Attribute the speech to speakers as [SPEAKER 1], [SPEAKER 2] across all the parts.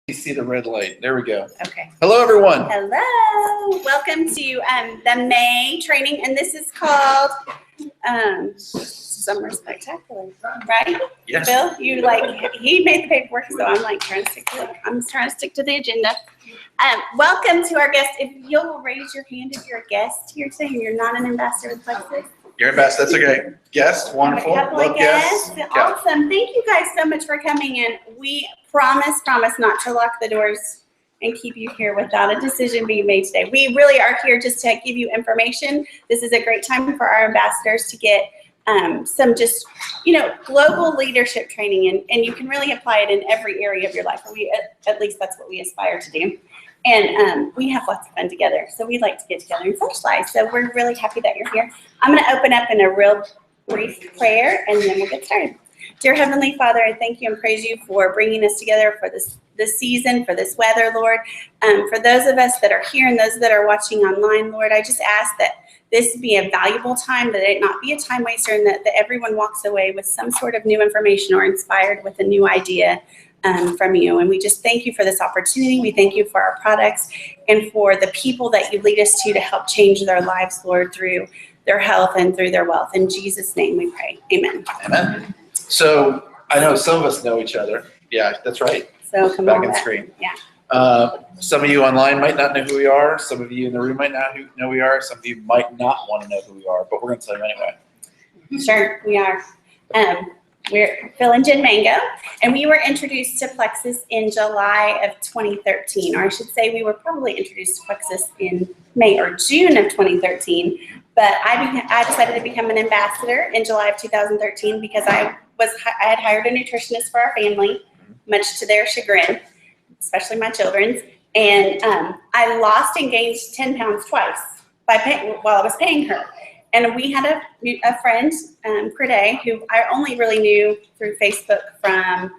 [SPEAKER 1] You see the red light. There we go.
[SPEAKER 2] Okay.
[SPEAKER 1] Hello, everyone.
[SPEAKER 2] Hello. Welcome to the May training, and this is called Summer Spectacular, right?
[SPEAKER 1] Yes.
[SPEAKER 2] Bill, he made the paperwork, so I'm trying to stick to the agenda. Welcome to our guest. If you'll raise your hand if you're a guest here today and you're not an ambassador with Plexus.
[SPEAKER 1] You're ambassador. That's okay. Guest, wonderful.
[SPEAKER 2] A couple
[SPEAKER 1] Love
[SPEAKER 2] of guests.
[SPEAKER 1] guests.
[SPEAKER 2] Awesome. Thank you guys so much for coming in. We promise not to lock the doors and keep you here without a decision being made today. We really are here just to give you information. This is a great time for our ambassadors to get some just, global leadership training, and you can really apply it in every area of your life. At least that's what we aspire to do. And we have lots of fun together. So we like to get together and socialize. So we're really happy that you're here. I'm going to open up in a real brief prayer, and then we'll get started. Dear Heavenly Father, I thank you and praise you for bringing us together for this season, for this weather, Lord. For those of us that are here and those that are watching online, Lord, I just ask that this be a valuable time, that it not be a time waster, and that everyone walks away with some sort of new information or inspired with a new idea from you. And we just thank you for this opportunity. We thank you for our products and for the people that you lead us to help change their lives, Lord, through their health and through their wealth. In Jesus' name we pray. Amen.
[SPEAKER 1] Amen. So I know some of us know each other. Yeah, that's right.
[SPEAKER 2] So come
[SPEAKER 1] back
[SPEAKER 2] on
[SPEAKER 1] on
[SPEAKER 2] back.
[SPEAKER 1] screen.
[SPEAKER 2] Yeah.
[SPEAKER 1] Some of you online might not know who we are. Some of you in the room might not know who we are. Some of you might not want to know who we are, but we're going to tell you anyway.
[SPEAKER 2] Sure, we are. We're Phil and Jen Mango, and we were introduced to Plexus in July of 2013, or I should say we were probably introduced to Plexus in May or June of 2013, but I decided to become an ambassador in July of 2013 because I had hired a nutritionist for our family, much to their chagrin, especially my children's, and I lost and gained 10 pounds twice while I was paying her. And we had a friend, Crede, who I only really knew through Facebook from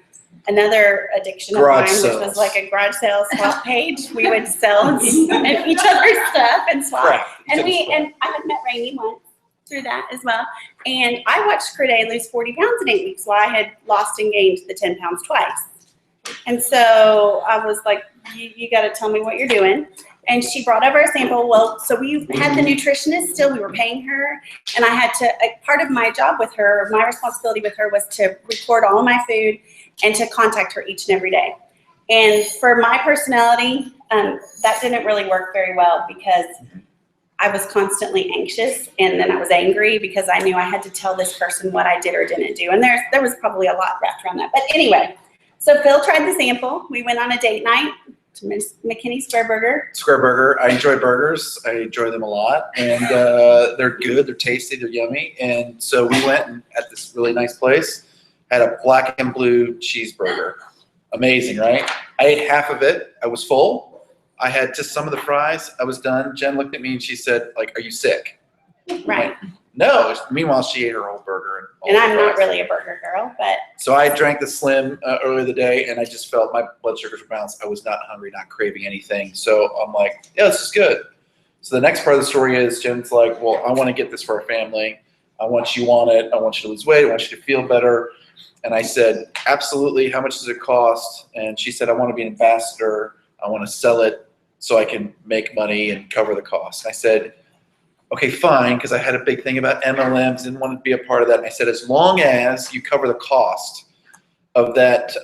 [SPEAKER 2] another addiction of mine, which was like a garage sale swap page. We would sell each other's stuff and swap.
[SPEAKER 1] Right.
[SPEAKER 2] And I had met Rainey once through that as well. And I watched Crede lose 40 pounds in 8 weeks while I had lost and gained the 10 pounds twice. And so I was like, you got to tell me what you're doing. And she brought over a sample. Well, so we had the nutritionist still. We were paying her. And I had to, part of my job with her, my responsibility with her was to record all of my food and to contact her each and every day. And for my personality, that didn't really work very well because I was constantly anxious. And then I was angry because I knew I had to tell this person what I did or didn't do. And there was probably a lot wrapped around that. But anyway, so Phil tried the sample. We went on a date night to Miss McKinney Square Burger.
[SPEAKER 1] Square Burger. I enjoy burgers. I enjoy them a lot. And they're good. They're tasty. They're yummy. And so we went at this really nice place, had a black and blue cheeseburger. Amazing, right? I ate half of it. I was full. I had just some of the fries. I was done. Jen looked at me and she said, are you sick?
[SPEAKER 2] Right.
[SPEAKER 1] No. Meanwhile, she ate her whole burger.
[SPEAKER 2] And I'm not really a burger girl, but.
[SPEAKER 1] So I drank the Slim earlier the day, and I just felt my blood sugars were balanced. I was not hungry, not craving anything. So I'm like, yeah, this is good. So the next part of the story is Jen's like, well, I want to get this for our family. I want you on it. I want you to lose weight. I want you to feel better. And I said, absolutely. How much does it cost? And she said, I want to be an ambassador. I want to sell it so I can make money and cover the cost. I said, okay, fine, because I had a big thing about MLMs, didn't want to be a part of that. And I said, as long as you cover the cost of that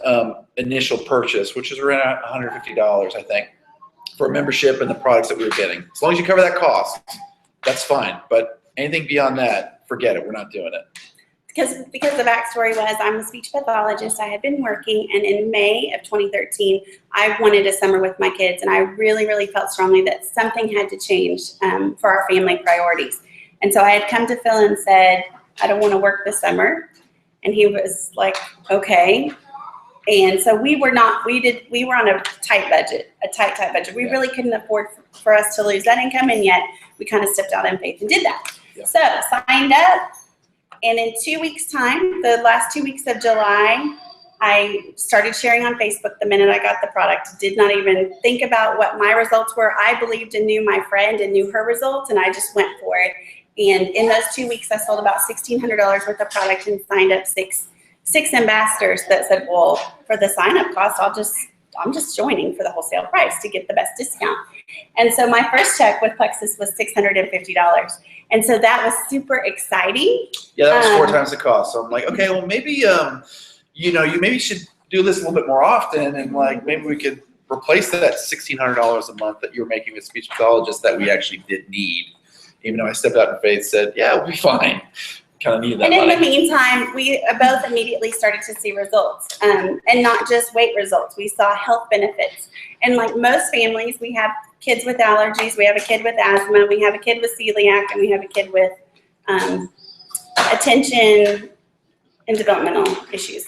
[SPEAKER 1] initial purchase, which is around $150, I think, for a membership and the products that we were getting. As long as you cover that cost, that's fine. But anything beyond that, forget it. We're not doing it.
[SPEAKER 2] Because the backstory was I'm a speech pathologist. I had been working, and in May of 2013, I wanted a summer with my kids, and I really, really felt strongly that something had to change for our family priorities. And so I had come to Phil and said, I don't want to work this summer. And he was like, okay. And so we were on a tight budget. We really couldn't afford for us to lose that income, and yet we kind of stepped out in faith and did that. Yeah. So signed up. And in 2 weeks' time, the last 2 weeks of July, I started sharing on Facebook the minute I got the product. Did not even think about what my results were. I believed and knew my friend and knew her results, and I just went for it. And in those 2 weeks, I sold about $1,600 worth of product and signed up six ambassadors that said, well, for the sign-up cost, I'm just joining for the wholesale price to get the best discount. And so my first check with Plexus was $650. And so that was super exciting.
[SPEAKER 1] Yeah, that was 4 times the cost. So I'm like, okay, well maybe, you maybe should do this a little bit more often, and like maybe we could replace that $1,600 a month that you were making with speech pathologists that we actually did need. Even though I stepped out in faith, said, yeah, we'll be fine. Kind of needed that
[SPEAKER 2] And
[SPEAKER 1] money.
[SPEAKER 2] in the meantime, we both immediately started to see results, and not just weight results. We saw health benefits. And like most families, we have kids with allergies, we have a kid with asthma, we have a kid with celiac, and we have a kid with attention and developmental issues.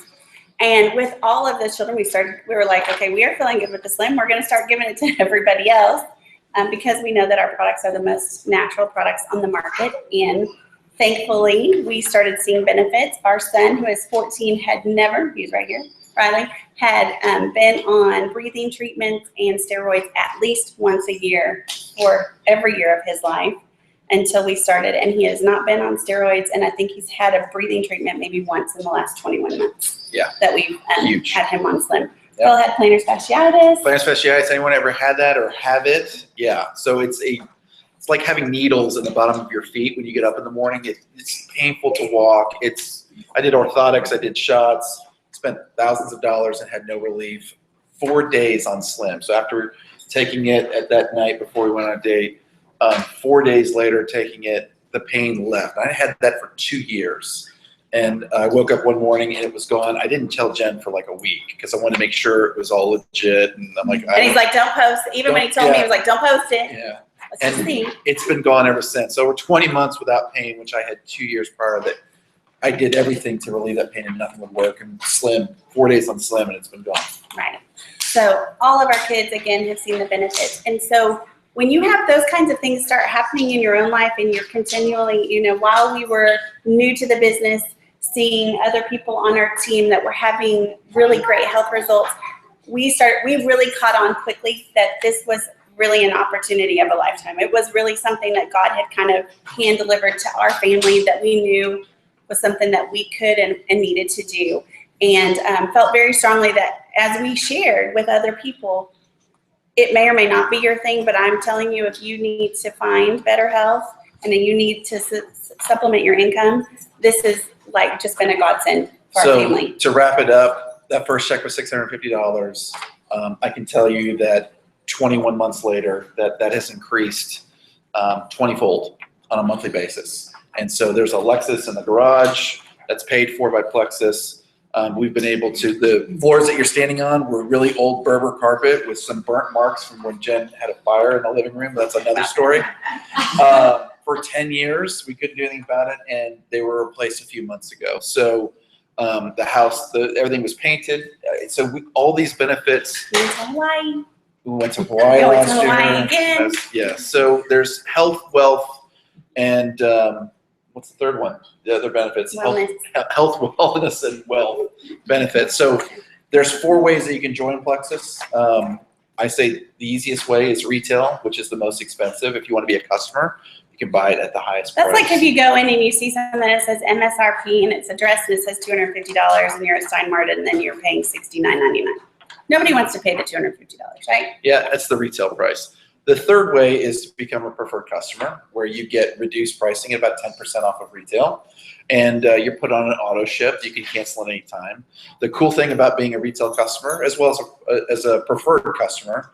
[SPEAKER 2] And with all of those children, we were like, okay, we are feeling good with the Slim. We're going to start giving it to everybody else because we know that our products are the most natural products on the market. And thankfully, we started seeing benefits. Our son, who is 14, he's right here, Riley, had been on breathing treatments and steroids at least once a year for every year of his life until we started. And he has not been on steroids. And I think he's had a breathing treatment maybe once in the last 21 months.
[SPEAKER 1] Yeah.
[SPEAKER 2] That we've had him on Slim.
[SPEAKER 1] Yep.
[SPEAKER 2] Phil had plantar fasciitis.
[SPEAKER 1] Plantar fasciitis, anyone ever had that or have it? Yeah. So it's like having needles in the bottom of your feet when you get up in the morning. It's painful to walk. I did orthotics, I did shots, spent thousands of dollars and had no relief. 4 days on Slim. So after taking it at that night before we went on a date, 4 days later taking it, the pain left. I had that for 2 years. And I woke up one morning and it was gone. I didn't tell Jen for like a week because I wanted to make sure it was all legit. And I'm like,
[SPEAKER 2] and he's like, don't post it. Even when he told me, he was like, don't post it.
[SPEAKER 1] Yeah.
[SPEAKER 2] Let's just see.
[SPEAKER 1] It's been gone ever since. So over 20 months without pain, which I had 2 years prior that I did everything to relieve that pain and nothing would work. And Slim, 4 days on Slim and it's been gone.
[SPEAKER 2] Right. So all of our kids, again, have seen the benefits. And so when you have those kinds of things start happening in your own life and you're continually, while we were new to the business, seeing other people on our team that were having really great health results, we really caught on quickly that this was really an opportunity of a lifetime. It was really something that God had kind of hand delivered to our family that we knew was something that we could and needed to do. And felt very strongly that as we shared with other people, it may or may not be your thing, but I'm telling you, if you need to find better health and then you need to supplement your income, this is like just been a godsend for our family.
[SPEAKER 1] To wrap it up, that first check was $650. I can tell you that 21 months later, that has increased 20-fold on a monthly basis. And so there's a Lexus in the garage that's paid for by Plexus. We've been able to, the floors that you're standing on were really old Berber carpet with some burnt marks from when Jen had a fire in the living room. That's another story. For 10 years, we couldn't do anything about it, and they were replaced a few months ago. So the house, everything was painted. So all these benefits.
[SPEAKER 2] We went to Hawaii.
[SPEAKER 1] We went to Hawaii last year.
[SPEAKER 2] Again.
[SPEAKER 1] Yeah. So there's health, wealth, and what's the third one? The other benefits. Health, wellness, and wealth benefits. So there's 4 ways that you can join Plexus. I say the easiest way is retail, which is the most expensive. If you want to be a customer, you can buy it at the highest price.
[SPEAKER 2] That's like if you go in and you see something that says MSRP and it's addressed and it says $250 and you're at Stein Martin and then you're paying $69.99. Nobody wants to pay the $250, right?
[SPEAKER 1] Yeah, that's the retail price. The third way is to become a preferred customer, where you get reduced pricing at about 10% off of retail. And you're put on an auto ship. You can cancel at any time. The cool thing about being a retail customer, as well as a preferred customer,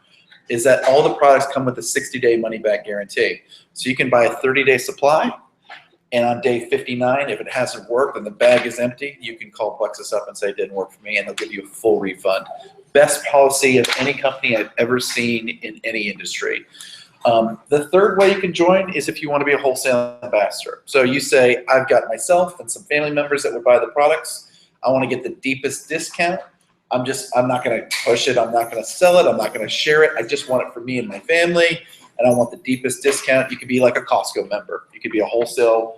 [SPEAKER 1] is that all the products come with a 60-day money-back guarantee. So you can buy a 30-day supply, and on day 59, if it hasn't worked and the bag is empty, you can call Plexus up and say it didn't work for me, and they'll give you a full refund. Best policy of any company I've ever seen in any industry. The third way you can join is if you want to be a wholesale ambassador. So you say, I've got myself and some family members that would buy the products. I want to get the deepest discount. I'm not going to push it. I'm not going to sell it. I'm not going to share it. I just want it for me and my family, and I want the deepest discount. You could be like a Costco member. You could be a wholesale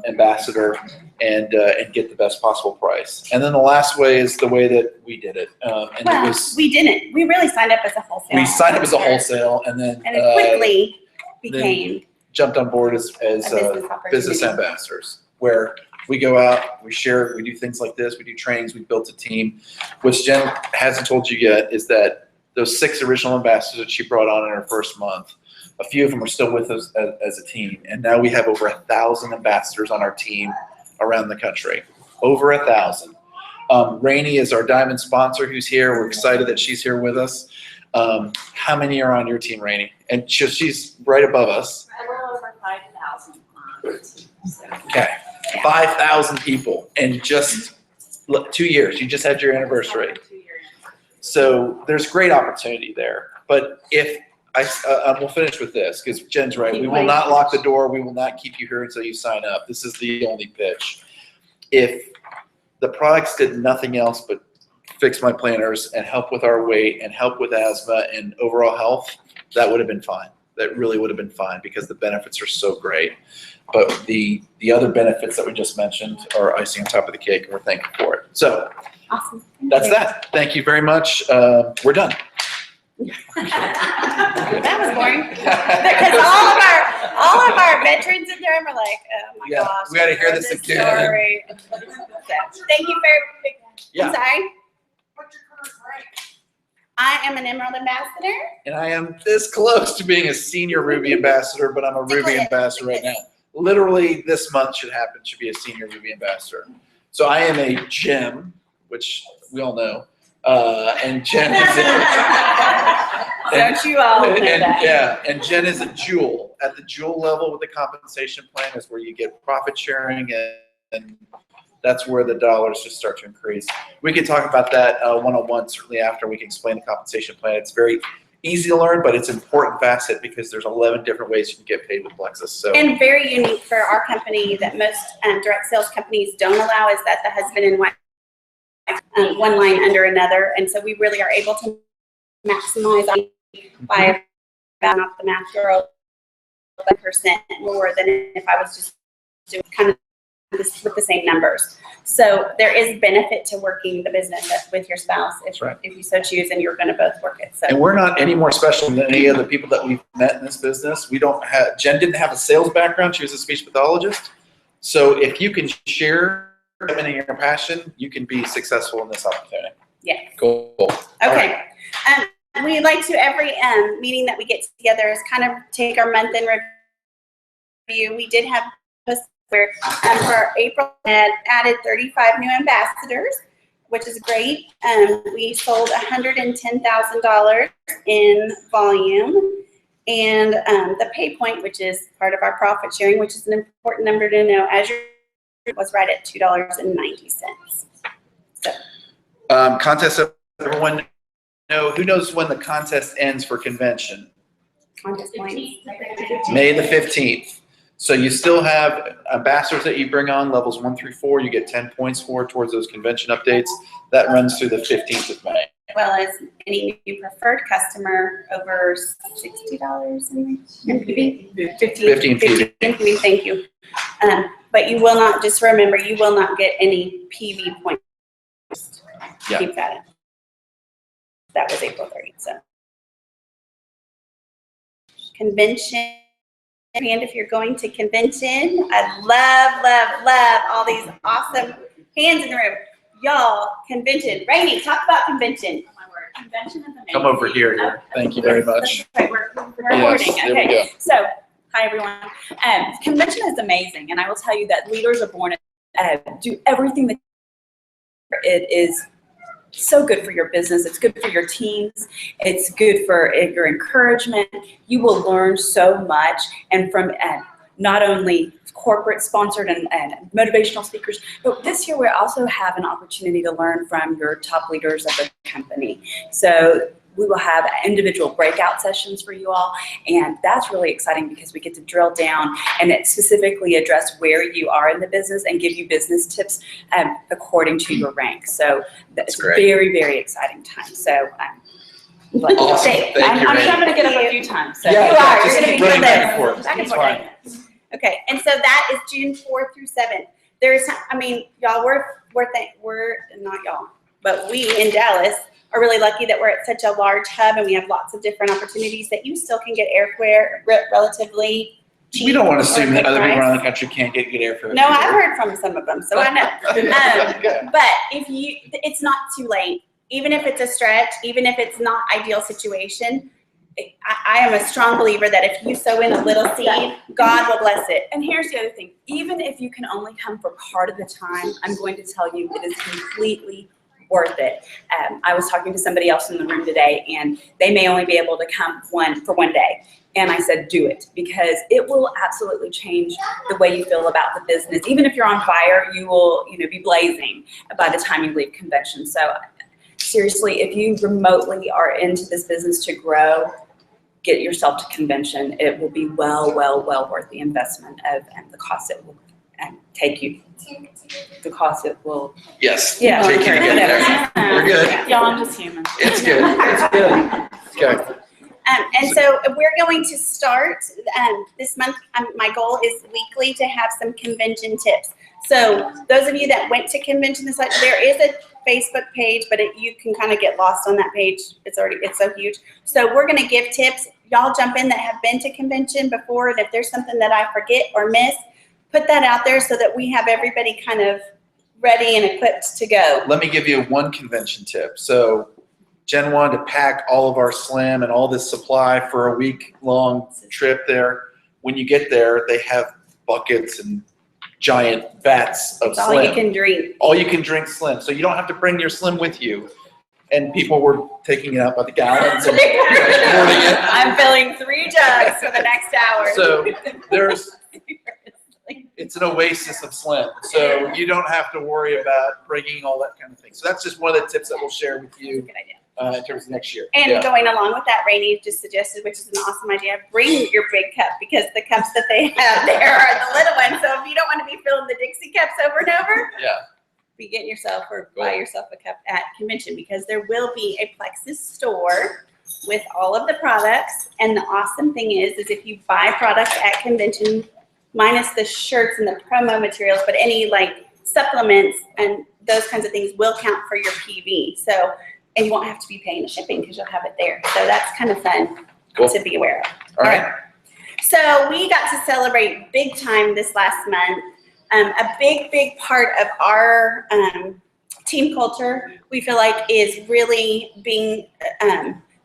[SPEAKER 1] ambassador and get the best possible price. And then the last way is the way that we did it.
[SPEAKER 2] We didn't. We really signed up as a wholesale.
[SPEAKER 1] We signed up as a wholesale, and then
[SPEAKER 2] it quickly became
[SPEAKER 1] jumped on board as business ambassadors, where We go out, we share, we do things like this, we do trainings, we built a team. What Jen hasn't told you yet is that those 6 original ambassadors that she brought on in her first month, a few of them are still with us as a team. And now we have over 1,000 ambassadors on our team around the country. Over 1,000. Rainey is our diamond sponsor who's here. We're excited that she's here with us. How many are on your team, Rainey? And she's right above us.
[SPEAKER 3] A little over 5,000 on our team.
[SPEAKER 1] Okay, 5,000 people in just 2 years. You just had your anniversary. So there's great opportunity there. But if we'll finish with this because Jen's right. We will not lock the door. We will not keep you here until you sign up. This is the only pitch. If the products did nothing else but fix my planners and help with our weight and help with asthma and overall health, that would have been fine. That really would have been fine because the benefits are so great. But the other benefits that we just mentioned are icing on top of the cake, and we're thankful for it. So
[SPEAKER 2] Awesome.
[SPEAKER 1] that's that. Thank you very much. We're done.
[SPEAKER 2] That was boring. Because all of our veterans in there are like, oh my
[SPEAKER 1] Yeah,
[SPEAKER 2] gosh.
[SPEAKER 1] we gotta hear this again.
[SPEAKER 2] Story. So, thank you for.
[SPEAKER 1] Yeah.
[SPEAKER 2] I'm sorry.
[SPEAKER 3] What's your current rank?
[SPEAKER 2] I am an Emerald Ambassador.
[SPEAKER 1] And I am this close to being a senior Ruby ambassador, but I'm a Ruby ambassador right now. Literally this month should be a senior Ruby ambassador. So I am a gem, which we all know. And Jen is
[SPEAKER 2] Don't you all know that?
[SPEAKER 1] Yeah, and Jen is a jewel. At the jewel level with the compensation plan is where you get profit sharing, and that's where the dollars just start to increase. We can talk about that one-on-one certainly after. We can explain the compensation plan. It's very easy to learn, but it's an important facet because there's 11 different ways you can get paid with Plexus. So
[SPEAKER 2] And very unique for our company that most direct sales companies don't allow is that the husband and wife one line under another, and so we really are able to maximize by about off the math girl 1% more than if I was just doing kind of this with the same numbers. So there is benefit to working the business with your spouse if you so choose, and you're going to both work it. So.
[SPEAKER 1] And we're not any more special than any other people that we've met in this business. We don't have, Jen didn't have a sales background. She was a speech pathologist. So if you can share and your passion, you can be successful in this opportunity.
[SPEAKER 2] Yeah.
[SPEAKER 1] Cool.
[SPEAKER 2] Okay. We like to every meeting that we get together is kind of take our month in review. We did have where for April had added 35 new ambassadors, which is great. We sold $110,000 in volume, and the pay point, which is part of our profit sharing, which is an important number to know, as your was right at $2.90. So.
[SPEAKER 1] Contest, everyone know, who knows when the contest ends for convention?
[SPEAKER 2] Contest points.
[SPEAKER 1] May the 15th. So you still have ambassadors that you bring on, levels 1 through 4, you get 10 points for towards those convention updates. That runs through the 15th of May.
[SPEAKER 2] As well as any new preferred customer over $60 in PV? 15 PV, thank you. But you will not, just remember, you will not get any PV points.
[SPEAKER 1] Yeah.
[SPEAKER 2] Keep that in. That was April 30th, so. Convention. And if you're going to convention, I love all these awesome hands in the room. Y'all, convention. Rainey, talk about convention.
[SPEAKER 3] Oh my word. Convention is amazing.
[SPEAKER 1] Come over here. Thank you very much.
[SPEAKER 3] Right, we're
[SPEAKER 1] Yes,
[SPEAKER 3] recording.
[SPEAKER 1] there we go.
[SPEAKER 3] Okay, so hi everyone. Convention is amazing, and I will tell you that leaders are born to do everything that it is. So good for your business. It's good for your teams. It's good for your encouragement. You will learn so much, and from not only corporate sponsored and motivational speakers, but this year we also have an opportunity to learn from your top leaders of the company. So we will have individual breakout sessions for you all, and that's really exciting because we get to drill down and specifically address where you are in the business and give you business tips according to your rank. So it's a very, very exciting time. So
[SPEAKER 1] Awesome. Thank you,
[SPEAKER 3] I'm
[SPEAKER 1] Rainey.
[SPEAKER 3] going to get up a few times. So.
[SPEAKER 2] Yeah,
[SPEAKER 1] Yeah,
[SPEAKER 2] you're
[SPEAKER 1] just
[SPEAKER 2] gonna
[SPEAKER 1] keep
[SPEAKER 2] be
[SPEAKER 1] running
[SPEAKER 2] doing
[SPEAKER 1] back and
[SPEAKER 2] this.
[SPEAKER 1] forth.
[SPEAKER 2] Back and
[SPEAKER 1] It's
[SPEAKER 2] forth.
[SPEAKER 1] fine.
[SPEAKER 2] Okay, and so that is June 4th through 7th. There's, I mean, y'all, we're not y'all, but we in Dallas are really lucky that we're at such a large hub and we have lots of different opportunities that you still can get airfare relatively cheap.
[SPEAKER 1] We don't want to
[SPEAKER 2] or
[SPEAKER 1] assume that
[SPEAKER 2] good
[SPEAKER 1] other people
[SPEAKER 2] price.
[SPEAKER 1] around the country can't get good airfare.
[SPEAKER 2] No, I've heard from some of them, so I know.
[SPEAKER 1] Okay.
[SPEAKER 2] But it's not too late. Even if it's a stretch, even if it's not ideal situation, I am a strong believer that if you sow in a little seed, God will bless it.
[SPEAKER 3] And here's the other thing. Even if you can only come for part of the time, I'm going to tell you it is completely worth it. I was talking to somebody else in the room today, and they may only be able to come for one day. And I said, do it, because it will absolutely change the way you feel about the business. Even if you're on fire, you will, be blazing by the time you leave convention. So seriously, if you remotely are into this business to grow, get yourself to convention. It will be well worth the investment and the cost it will take you. The cost it will.
[SPEAKER 1] Yes.
[SPEAKER 3] Yeah.
[SPEAKER 1] Take you to get there. We're good.
[SPEAKER 3] Y'all, I'm just human.
[SPEAKER 1] It's good. It's good. Okay.
[SPEAKER 2] And so we're going to start this month. My goal is weekly to have some convention tips. So those of you that went to convention and such, there is a Facebook page, but you can kind of get lost on that page. It's so huge. So we're going to give tips. Y'all jump in that have been to convention before, and if there's something that I forget or miss, put that out there so that we have everybody kind of ready and equipped to go.
[SPEAKER 1] Let me give you one convention tip. So Jen wanted to pack all of our slim and all this supply for a week-long trip there. When you get there, they have buckets and giant vats of
[SPEAKER 2] It's all
[SPEAKER 1] slim.
[SPEAKER 2] you can drink.
[SPEAKER 1] All you can drink slim. So you don't have to bring your slim with you. And people were taking it out by the gallons and hoarding it.
[SPEAKER 2] I'm filling 3 jugs for the next hour.
[SPEAKER 1] So it's an oasis of slim. So you don't have to worry about bringing all that kind of thing. So that's just one of the tips that we'll share with you
[SPEAKER 2] Good idea.
[SPEAKER 1] in terms of next year.
[SPEAKER 2] And going along with that, Rainey just suggested, which is an awesome idea, bring your big cup, because the cups that they have there are the little ones. So if you don't want to be filling the Dixie cups over and over,
[SPEAKER 1] Yeah.
[SPEAKER 2] be getting yourself or buy yourself a cup at convention, because there will be a Plexus store with all of the products. And the awesome thing is if you buy products at convention, minus the shirts and the promo materials, but any like supplements and those kinds of things will count for your PV. So, and you won't have to be paying the shipping because you'll have it there. So that's kind of fun to be aware of.
[SPEAKER 1] All right.
[SPEAKER 2] So we got to celebrate big time this last month. A big part of our team culture, we feel like, is really being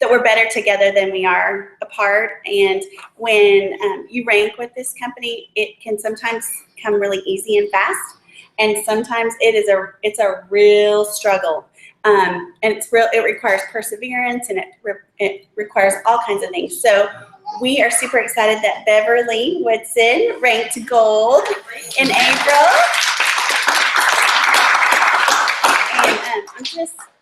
[SPEAKER 2] that we're better together than we are apart. And when you rank with this company, it can sometimes come really easy and fast, and sometimes it's a real struggle. And it requires perseverance, and it requires all kinds of things. So we are super excited that Beverly Woodson ranked gold in April. And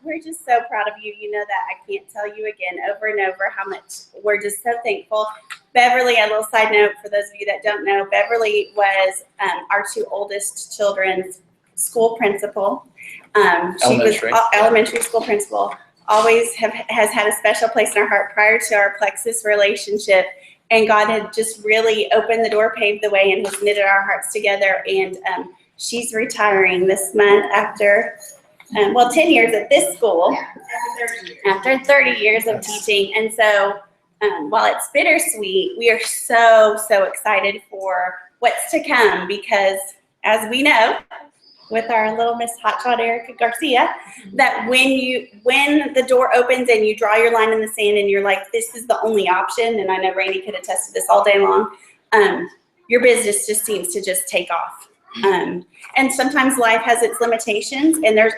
[SPEAKER 2] we're just so proud of you. You know that I can't tell you again over and over how much we're just so thankful. Beverly, a little side note for those of you that don't know, Beverly was our 2 oldest children's school principal. She was elementary school principal. Always has had a special place in our heart prior to our Plexus relationship. And God had just really opened the door, paved the way, and has knitted our hearts together. And she's retiring this month after 10 years at this school, after 30 years of teaching. And so while it's bittersweet, we are so excited for what's to come, because as we know, with our little Miss Hotshot Erica Garcia, that when the door opens and you draw your line in the sand and you're like, this is the only option, and I know Rainey could attest to this all day long, your business just seems to just take off. And sometimes life has its limitations, and there's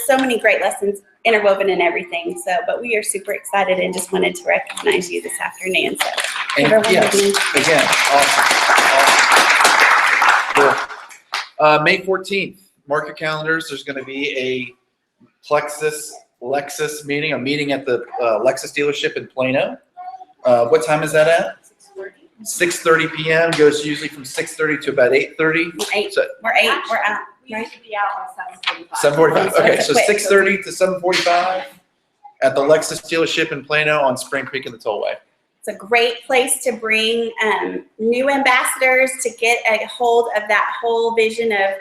[SPEAKER 2] so many great lessons interwoven in everything. So, but we are super excited and just wanted to recognize you this afternoon. So,
[SPEAKER 1] And yes, again, awesome. Cool. May 14th, mark your calendars. There's going to be a Lexus meeting, a meeting at the Lexus dealership in Plano. What time is that at? 6:30 p.m. Goes usually from 6:30 to about 8:30. So,
[SPEAKER 2] we're out.
[SPEAKER 3] We need to be out by 7:45.
[SPEAKER 1] 7:45. Okay, so
[SPEAKER 2] Quick.
[SPEAKER 1] 6:30 to 7:45 at the Lexus dealership in Plano on Spring Creek in the Tollway.
[SPEAKER 2] It's a great place to bring new ambassadors to get a hold of that whole vision of,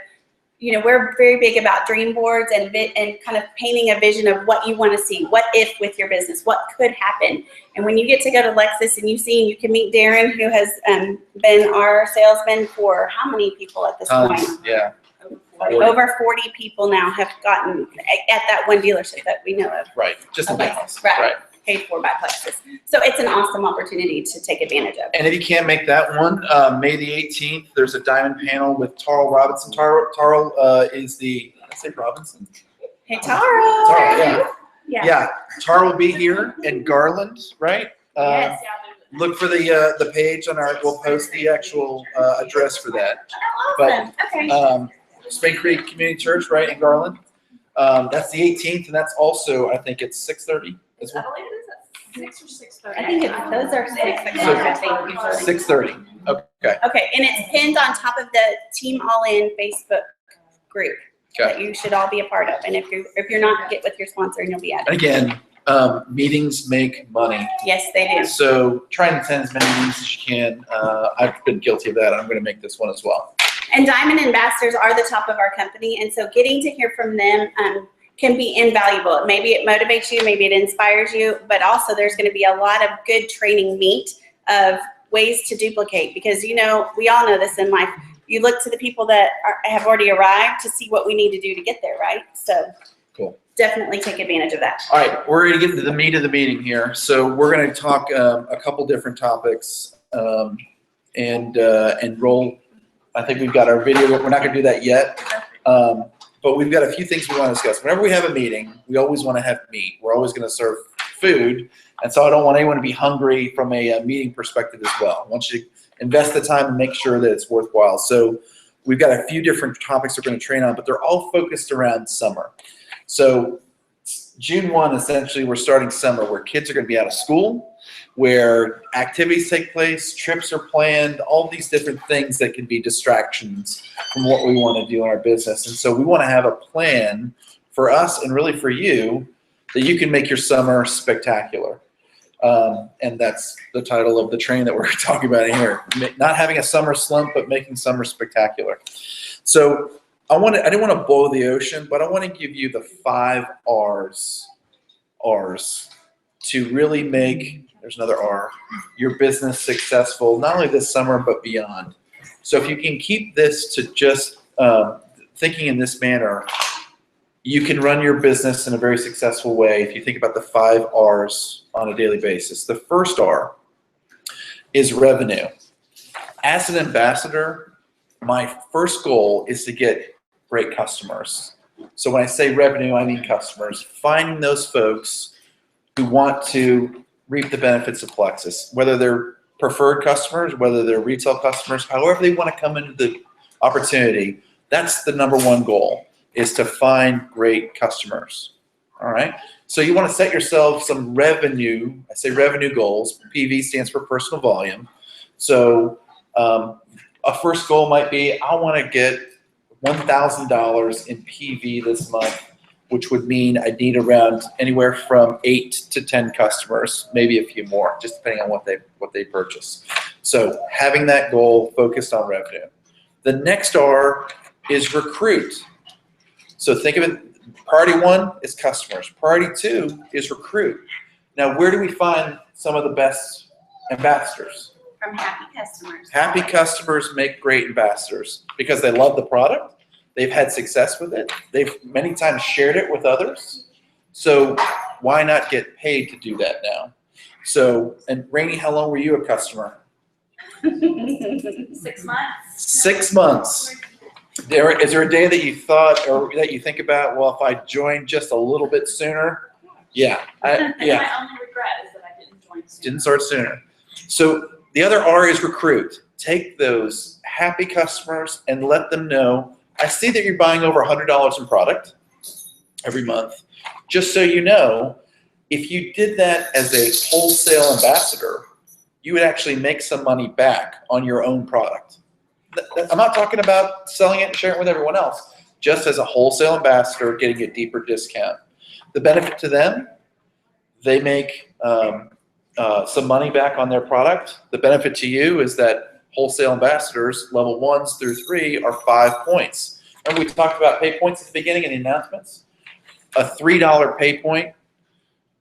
[SPEAKER 2] you know, we're very big about dream boards and kind of painting a vision of what you want to see, what if with your business, what could happen. And when you get to go to Lexus and you can meet Darren, who has been our salesman for how many people at this point?
[SPEAKER 1] Yeah.
[SPEAKER 2] Over 40 people now have gotten at that one dealership that we know of.
[SPEAKER 1] Right. Just in
[SPEAKER 2] Lexus,
[SPEAKER 1] Dallas.
[SPEAKER 2] right. Paid for by Lexus. So it's an awesome opportunity to take advantage of.
[SPEAKER 1] And if you can't make that one, May the 18th, there's a diamond panel with Tarl Robinson. Tarl is the, did I say Robinson?
[SPEAKER 2] Hey, Tara.
[SPEAKER 1] Tarl, yeah.
[SPEAKER 2] Yeah.
[SPEAKER 1] Tarl will be here in Garland, right?
[SPEAKER 2] Yes.
[SPEAKER 1] Look for the page on our, we'll post the actual address for that.
[SPEAKER 2] Awesome. Okay.
[SPEAKER 1] Spring Creek Community Church, right, in Garland. That's the 18th, and that's also, I think it's 6:30 as well.
[SPEAKER 4] I believe it is at 6 or 6:30.
[SPEAKER 2] I think those are 6 o'clock, I think, usually.
[SPEAKER 1] 6:30. Okay.
[SPEAKER 2] Okay, and it's pinned on top of the Team All In Facebook group that you should all be a part of. And if you're not, get with your sponsor and you'll be added.
[SPEAKER 1] And again, meetings make money.
[SPEAKER 2] Yes, they do.
[SPEAKER 1] So try and attend as many meetings as you can. I've been guilty of that. I'm going to make this one as well.
[SPEAKER 2] And Diamond Ambassadors are the top of our company, and so getting to hear from them can be invaluable. Maybe it motivates you, maybe it inspires you, but also there's going to be a lot of good training meat of ways to duplicate, because you know, we all know this in life. You look to the people that have already arrived to see what we need to do to get there, right? So
[SPEAKER 1] cool. Definitely
[SPEAKER 2] take advantage of that.
[SPEAKER 1] All right, we're going to get into the meat of the meeting here. So we're going to talk a couple different topics and roll. I think we've got our video. We're not going to do that yet, but we've got a few things we want to discuss. Whenever we have a meeting, we always want to have meat. We're always going to serve food, and so I don't want anyone to be hungry from a meeting perspective as well. I want you to invest the time and make sure that it's worthwhile. So we've got a few different topics we're going to train on, but they're all focused around summer. So June 1, essentially, we're starting summer where kids are going to be out of school, where activities take place, trips are planned, all these different things that can be distractions from what we want to do in our business. And so we want to have a plan for us and really for you that you can make your summer spectacular. And that's the title of the training that we're talking about in here. Not having a summer slump, but making summer spectacular. So I didn't want to blow the ocean, but I want to give you the 5 R's to really make, there's another R, your business successful, not only this summer, but beyond. So if you can keep this to just thinking in this manner, you can run your business in a very successful way if you think about the 5 R's on a daily basis. The first R is revenue. As an ambassador, my first goal is to get great customers. So when I say revenue, I mean customers. Finding those folks who want to reap the benefits of Plexus, whether they're preferred customers, whether they're retail customers, however they want to come into the opportunity, that's the number one goal, is to find great customers. All right? So you want to set yourself some revenue, I say revenue goals. PV stands for personal volume. So a first goal might be, I want to get $1,000 in PV this month, which would mean I need around anywhere from 8 to 10 customers, maybe a few more, just depending on what they purchase. So having that goal focused on revenue. The next R is recruit. So think of it, priority 1 is customers. Priority 2 is recruit. Now, where do we find some of the best ambassadors?
[SPEAKER 2] From happy customers.
[SPEAKER 1] Happy customers make great ambassadors because they love the product. They've had success with it. They've many times shared it with others. So why not get paid to do that now? So, and Rainey, how long were you a customer?
[SPEAKER 4] 6 months.
[SPEAKER 1] 6 months. Is there a day that you thought or that you think about, well, if I joined just a little bit sooner? Yeah.
[SPEAKER 4] My only regret is that I didn't join sooner.
[SPEAKER 1] Didn't start sooner. So the other R is recruit. Take those happy customers and let them know, I see that you're buying over $100 in product every month. Just so you know, if you did that as a wholesale ambassador, you would actually make some money back on your own product. I'm not talking about selling it and sharing it with everyone else. Just as a wholesale ambassador, getting a deeper discount. The benefit to them, they make some money back on their product. The benefit to you is that wholesale ambassadors, level 1s through 3, are 5 points. Remember we talked about pay points at the beginning in the announcements? A $3 pay point.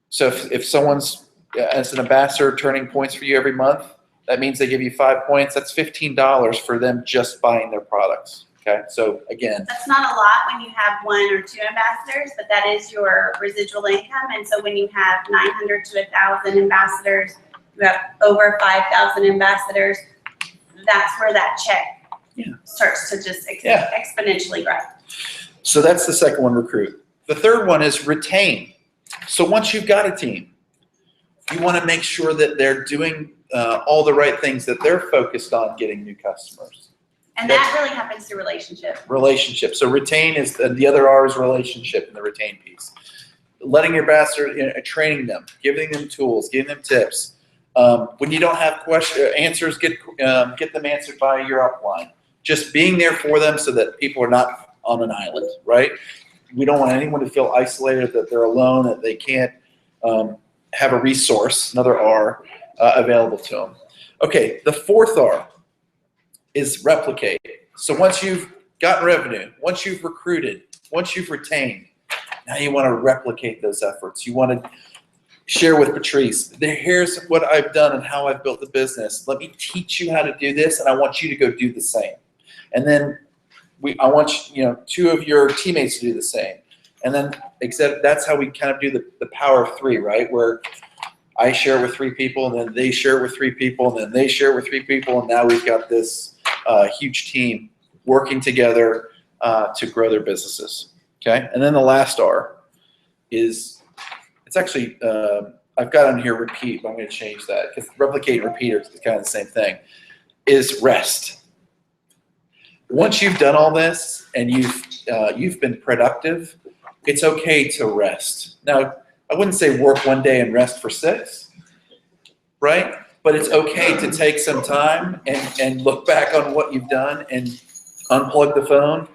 [SPEAKER 1] So if someone's as an ambassador turning points for you every month, that means they give you 5 points. That's $15 for them just buying their products. Okay, so again,
[SPEAKER 2] That's not a lot when you have 1 or 2 ambassadors, but that is your residual income. And so when you have 900 to 1,000 ambassadors, you have over 5,000 ambassadors, that's where that check starts to just exponentially grow.
[SPEAKER 1] so that's the second one, recruit. The third one is retain. So once you've got a team, you want to make sure that they're doing all the right things, that they're focused on getting new customers.
[SPEAKER 2] And that really happens through
[SPEAKER 1] Relationship. So retain is the other R is relationship in the retain piece. Letting your ambassador, training them, giving them tools, giving them tips. When you don't have answers, get them answered by your upline. Just being there for them so that people are not on an island, right? We don't want anyone to feel isolated, that they're alone, that they can't have a resource, another R, available to them. Okay, the fourth R is replicate. So once you've gotten revenue, once you've recruited, once you've retained, now you want to replicate those efforts. You want to share with Patrice, here's what I've done and how I've built the business. Let me teach you how to do this, and I want you to go do the same. And then I want 2 of your teammates to do the same. And then that's how we kind of do the power of 3, right? Where I share it with 3 people, and then they share it with 3 people, and then they share it with 3 people, and now we've got this huge team working together to grow their businesses. Okay, and then the last R is, it's actually, I've got on here repeat, but I'm going to change that because replicate and repeat are kind of the same thing, is rest. Once you've done all this and you've been productive, it's okay to rest. Now, I wouldn't say work one day and rest for 6, right? But it's okay to take some time and look back on what you've done and unplug the phone,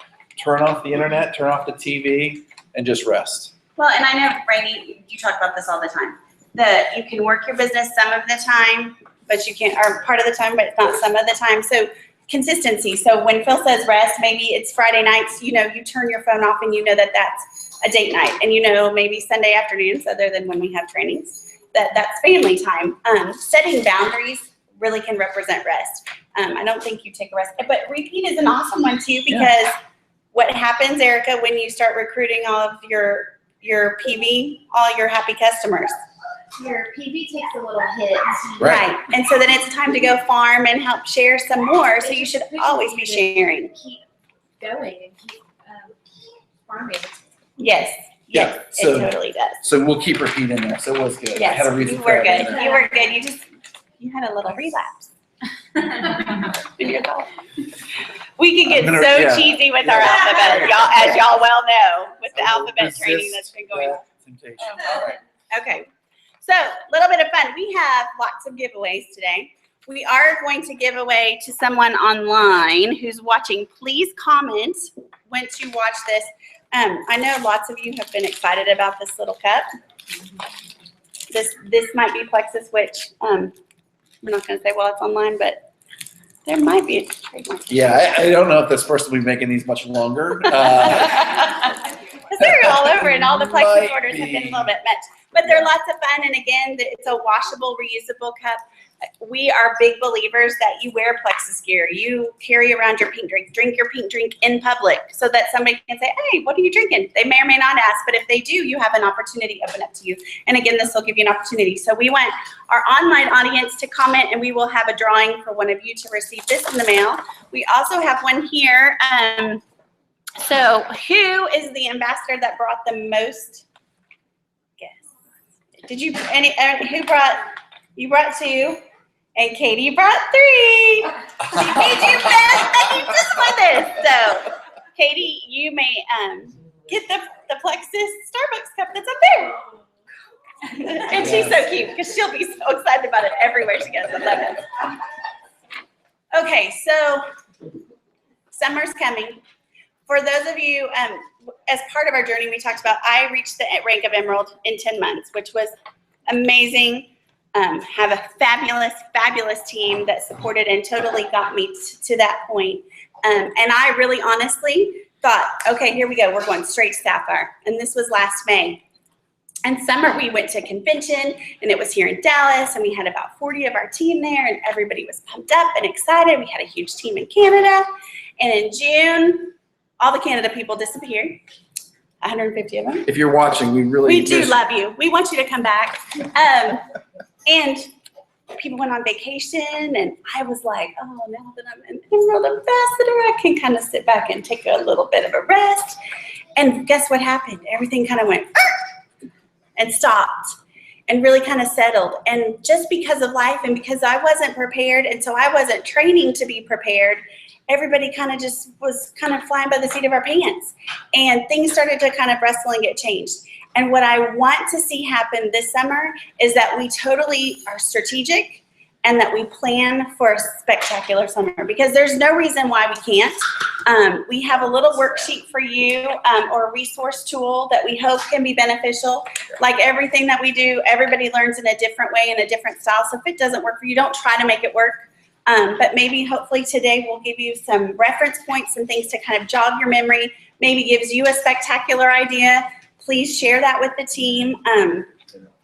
[SPEAKER 1] turn off the internet, turn off the TV, and just rest.
[SPEAKER 2] Well, and I know, Rainey, you talk about this all the time, that you can work your business some of the time, but you can't, or part of the time, but not some of the time. So consistency. So when Phil says rest, maybe it's Friday nights, you turn your phone off and you know that that's a date night. And maybe Sunday afternoons, other than when we have trainings, that's family time. Setting boundaries really can represent rest. I don't think you take a rest, but repeat is an awesome one too, because what happens, Erica, when you start recruiting all of your PV, all your happy customers?
[SPEAKER 5] Your PV takes a little hit.
[SPEAKER 2] Right. And so then it's time to go farm and help share some more. So you should always be sharing.
[SPEAKER 5] Keep going and keep farming.
[SPEAKER 2] Yes.
[SPEAKER 1] Yeah,
[SPEAKER 2] Yes,
[SPEAKER 1] so-
[SPEAKER 2] it totally does.
[SPEAKER 1] So we'll keep repeating that. So it was good. I had a
[SPEAKER 2] Yes,
[SPEAKER 1] reason
[SPEAKER 2] you
[SPEAKER 1] for
[SPEAKER 2] were
[SPEAKER 1] that in
[SPEAKER 2] good.
[SPEAKER 1] there.
[SPEAKER 2] You were good. You had a little relapse. in your thought. We can get so cheesy with our alphabet, y'all, as y'all well know, with the alphabet training that's been going on.
[SPEAKER 1] Temptation.
[SPEAKER 2] All right. Okay, so a little bit of fun. We have lots of giveaways today. We are going to give away to someone online who's watching. Please comment once you watch this. I know lots of you have been excited about this little cup. This might be Plexus, which we're not going to say while it's online, but there might be a trademark.
[SPEAKER 1] Yeah, I don't know if this person will be making these much longer.
[SPEAKER 2] Because they're all over, and all the Plexus
[SPEAKER 1] Might
[SPEAKER 2] orders have been a
[SPEAKER 1] be.
[SPEAKER 2] little bit much. But they're lots of fun, and again, it's a washable, reusable cup. We are big believers that you wear Plexus gear. You carry around your pink drink your pink drink in public, so that somebody can say, hey, what are you drinking? They may or may not ask, but if they do, you have an opportunity open up to you. And again, this will give you an opportunity. So we want our online audience to comment, and we will have a drawing for one of you to receive this in the mail. We also have one here. So who is the ambassador that brought the most guests? Did you, you brought 2, and Katie, you brought 3. So you made your best that you just won this. So Katie, you may get the Plexus Starbucks cup that's up there. And she's so cute because she'll be so excited about it everywhere she goes. I love it. Okay, so summer's coming. For those of you, as part of our journey, we talked about I reached the rank of Emerald in 10 months, which was amazing. Have a fabulous, fabulous team that supported and totally got me to that point. And I really honestly thought, okay, here we go. We're going straight to Sapphire. And this was last May. And summer, we went to a convention, and it was here in Dallas, and we had about 40 of our team there, and everybody was pumped up and excited. We had a huge team in Canada. And in June, all the Canada people disappeared, 150 of them.
[SPEAKER 1] If you're watching, we
[SPEAKER 2] do love you. We want you to come back. And people went on vacation, and I was like, oh, now that I'm an Emerald Ambassador, I can kind of sit back and take a little bit of a rest. And guess what happened? Everything kind of went and stopped and really kind of settled. And just because of life and because I wasn't prepared, and so I wasn't training to be prepared, everybody kind of just was kind of flying by the seat of our pants. And things started to kind of wrestle and get changed. And what I want to see happen this summer is that we totally are strategic and that we plan for a spectacular summer, because there's no reason why we can't. We have a little worksheet for you, or a resource tool that we hope can be beneficial. Like everything that we do, everybody learns in a different way, in a different style. So if it doesn't work for you, don't try to make it work. But maybe hopefully today we'll give you some reference points and things to kind of jog your memory, maybe gives you a spectacular idea. Please share that with the team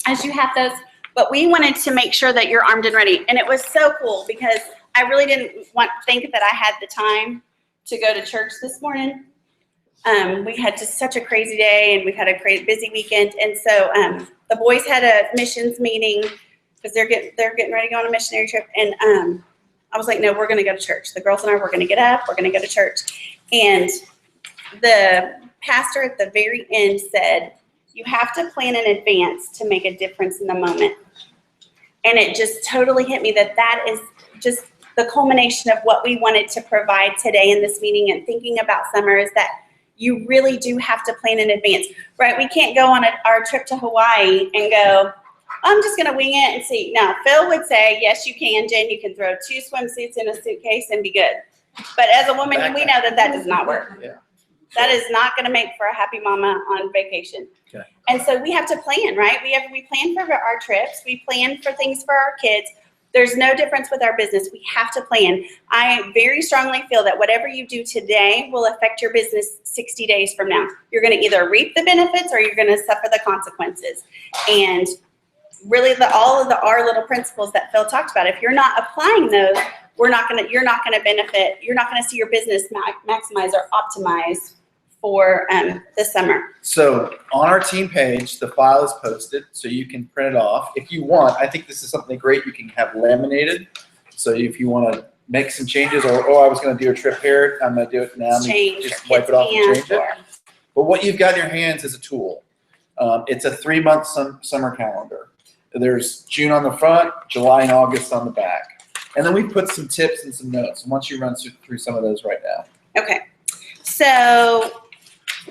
[SPEAKER 2] as you have those. But we wanted to make sure that you're armed and ready. And it was so cool because I really didn't think that I had the time to go to church this morning. We had just such a crazy day, and we've had a busy weekend. And so the boys had a missions meeting because they're getting ready to go on a missionary trip. And I was like, no, we're going to go to church. The girls and I, we're going to get up. We're going to go to church. And the pastor at the very end said, you have to plan in advance to make a difference in the moment. And it just totally hit me that is just the culmination of what we wanted to provide today in this meeting and thinking about summer, is that you really do have to plan in advance, right? We can't go on our trip to Hawaii and go, I'm just going to wing it and see. Now, Phil would say, yes, you can, Jen. You can throw 2 swimsuits in a suitcase and be good. But as a woman, we know that does not work.
[SPEAKER 1] Yeah.
[SPEAKER 2] That is not going to make for a happy mama on vacation.
[SPEAKER 1] Okay.
[SPEAKER 2] And so we have to plan, right? We plan for our trips. We plan for things for our kids. There's no difference with our business. We have to plan. I very strongly feel that whatever you do today will affect your business 60 days from now. You're going to either reap the benefits or you're going to suffer the consequences. And really all of our little principles that Phil talked about, if you're not applying those, you're not going to benefit. You're not going to see your business maximize or optimize for the summer.
[SPEAKER 1] So on our team page, the file is posted, so you can print it off. If you want, I think this is something great you can have laminated. So if you want to make some changes, or I was going to do a trip here, I'm going to do it now. Just wipe it off and change it. But what you've got in your hands is a tool. It's a 3-month summer calendar. There's June on the front, July and August on the back. And then we put some tips and some notes. And once you run through some of those right now.
[SPEAKER 2] Okay. So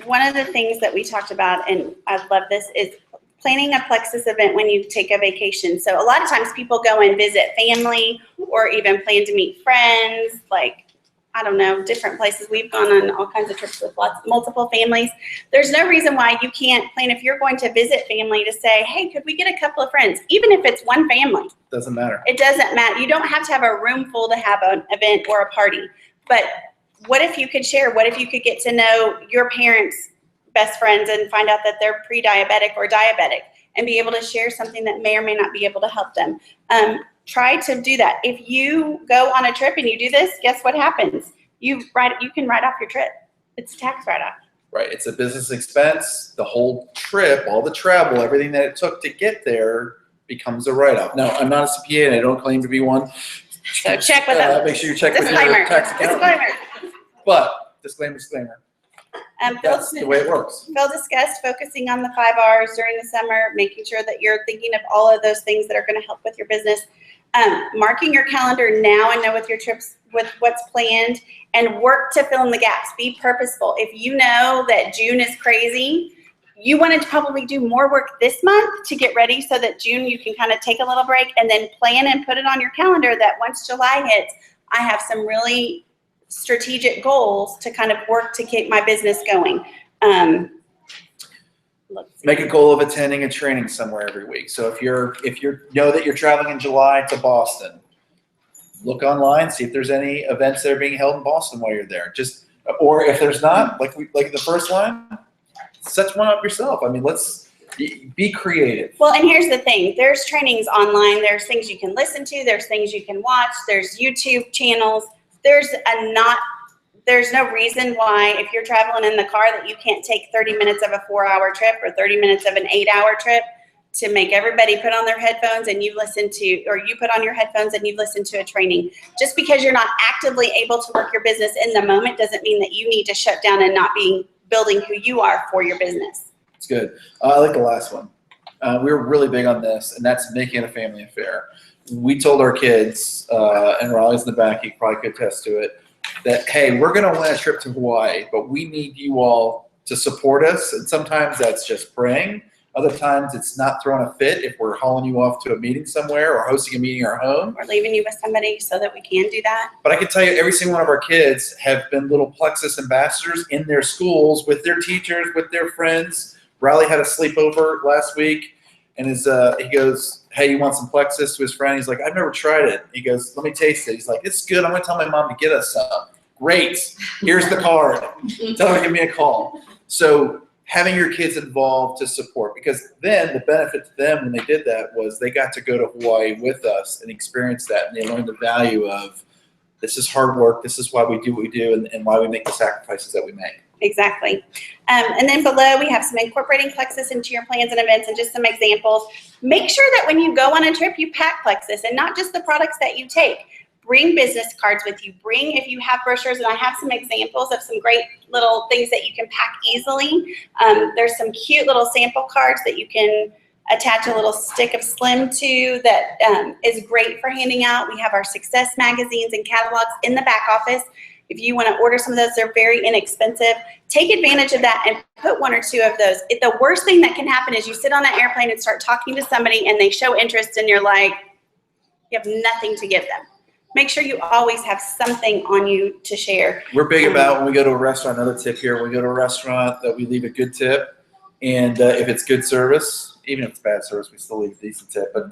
[SPEAKER 2] one of the things that we talked about, and I love this, is planning a Plexus event when you take a vacation. So a lot of times people go and visit family or even plan to meet friends, like, I don't know, different places. We've gone on all kinds of trips with multiple families. There's no reason why you can't plan, if you're going to visit family, to say, hey, could we get a couple of friends? Even if it's one family.
[SPEAKER 1] Doesn't matter.
[SPEAKER 2] It doesn't matter. You don't have to have a room full to have an event or a party. But what if you could share? What if you could get to know your parents' best friends and find out that they're pre-diabetic or diabetic and be able to share something that may or may not be able to help them? Try to do that. If you go on a trip and you do this, guess what happens? You can write off your trip. It's a tax write-off.
[SPEAKER 1] Right. It's a business expense. The whole trip, all the travel, everything that it took to get there becomes a write-off. Now, I'm not a CPA and I don't claim to be one.
[SPEAKER 2] So check with them.
[SPEAKER 1] Make sure you check with your tax accountant.
[SPEAKER 2] Disclaimer.
[SPEAKER 1] But disclaimer. That's the way it works.
[SPEAKER 2] Phil discussed focusing on the 5 R's during the summer, making sure that you're thinking of all of those things that are going to help with your business. Marking your calendar now and know with your trips, with what's planned, and work to fill in the gaps. Be purposeful. If you know that June is crazy, you want to probably do more work this month to get ready so that June you can kind of take a little break and then plan and put it on your calendar that once July hits, I have some really strategic goals to kind of work to keep my business going.
[SPEAKER 1] Make a goal of attending a training somewhere every week. So if you know that you're traveling in July to Boston, look online, see if there's any events that are being held in Boston while you're there. Just Or if there's not, like the first line, set one up yourself. I mean, let's be creative.
[SPEAKER 2] Well, and here's the thing. There's trainings online. There's things you can listen to. There's things you can watch. There's YouTube channels. There's no reason why if you're traveling in the car that you can't take 30 minutes of a 4-hour trip or 30 minutes of an 8-hour trip to make everybody put on their headphones and you listen to, or you put on your headphones and you listen to a training. Just because you're not actively able to work your business in the moment doesn't mean that you need to shut down and not building who you are for your business.
[SPEAKER 1] It's good. I like the last one. We were really big on this, and that's making it a family affair. We told our kids, and Raleigh's in the back, he probably could attest to it, that, hey, we're going to win a trip to Hawaii, but we need you all to support us. And sometimes that's just praying. Other times it's not throwing a fit if we're hauling you off to a meeting somewhere or hosting a meeting at our home.
[SPEAKER 2] Or leaving you with somebody so that we can do that.
[SPEAKER 1] But I can tell you every single one of our kids have been little Plexus ambassadors in their schools with their teachers, with their friends. Riley had a sleepover last week, and he goes, hey, you want some Plexus, to his friend? He's like, I've never tried it. He goes, let me taste it. He's like, it's good. I'm going to tell my mom to get us some. Great. Here's the card. Tell her to give me a call. So having your kids involved to support, because then the benefit to them when they did that was they got to go to Hawaii with us and experience that, and they learned the value of this is hard work, this is why we do what we do, and why we make the sacrifices that we make.
[SPEAKER 2] Exactly. And then below we have some incorporating Plexus into your plans and events and just some examples. Make sure that when you go on a trip, you pack Plexus and not just the products that you take. Bring business cards with you. Bring, if you have brochures, and I have some examples of some great little things that you can pack easily. There's some cute little sample cards that you can attach a little stick of Slim to that is great for handing out. We have our success magazines and catalogs in the back office. If you want to order some of those, they're very inexpensive. Take advantage of that and put 1 or 2 of those. The worst thing that can happen is you sit on an airplane and start talking to somebody and they show interest and you're like, you have nothing to give them. Make sure you always have something on you to share.
[SPEAKER 1] We're big about when we go to a restaurant, another tip here, when we go to a restaurant that we leave a good tip. And if it's good service, even if it's bad service, we still leave a decent tip. But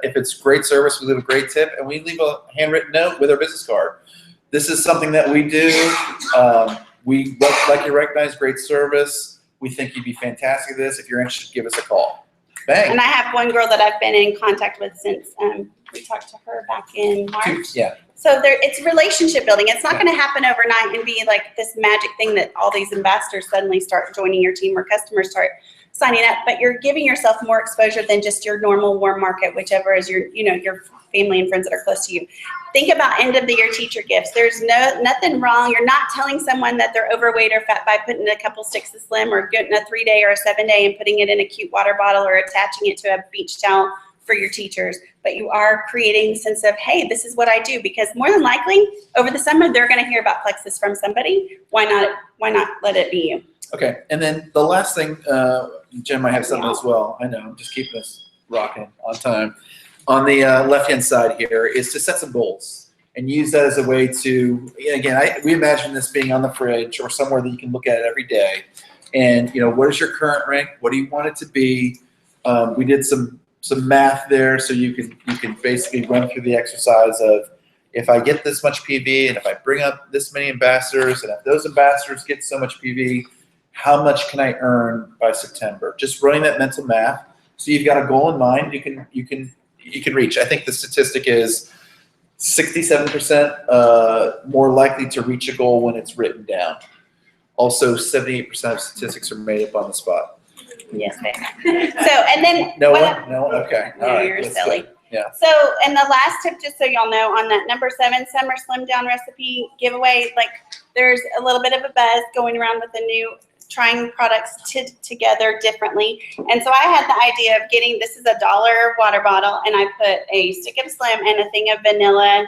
[SPEAKER 1] if it's great service, we leave a great tip and we leave a handwritten note with our business card. This is something that we do. We like you recognize great service. We think you'd be fantastic at this. If you're interested, give us a call. Bang.
[SPEAKER 2] And I have one girl that I've been in contact with since we talked to her back in March.
[SPEAKER 1] Yeah.
[SPEAKER 2] So it's relationship building. It's not going to happen overnight and be like this magic thing that all these ambassadors suddenly start joining your team or customers start signing up. But you're giving yourself more exposure than just your normal warm market, whichever is your family and friends that are close to you. Think about end of the year teacher gifts. There's nothing wrong. You're not telling someone that they're overweight or fat by putting a couple sticks of Slim or getting a 3-day or a 7-day and putting it in a cute water bottle or attaching it to a beach towel for your teachers. But you are creating a sense of, hey, this is what I do, because more than likely over the summer they're going to hear about Plexus from somebody. Why not let it be you?
[SPEAKER 1] Okay, and then the last thing, Jen might have something as well. I know, I'm just keeping us rocking on time. On the left-hand side here is to set some goals and use that as a way to, again, we imagine this being on the fridge or somewhere that you can look at it every day. And, what is your current rank? What do you want it to be? We did some math there, so you can basically run through the exercise of, if I get this much PV and if I bring up this many ambassadors and if those ambassadors get so much PV, how much can I earn by September? Just running that mental math. So you've got a goal in mind you can reach. I think the statistic is 67% more likely to reach a goal when it's written down. Also, 78% of statistics are made up on the spot.
[SPEAKER 2] Yes, they are. So, and then
[SPEAKER 1] No, okay.
[SPEAKER 2] No,
[SPEAKER 1] All right.
[SPEAKER 2] you're
[SPEAKER 1] That's
[SPEAKER 2] silly.
[SPEAKER 1] good. Yeah.
[SPEAKER 2] So, and the last tip, just so y'all know, on that number 7 summer slim down recipe giveaway, like there's a little bit of a buzz going around with the new trying products together differently. And so I had the idea of getting, this is a $1 water bottle, and I put a stick of Slim and a thing of vanilla,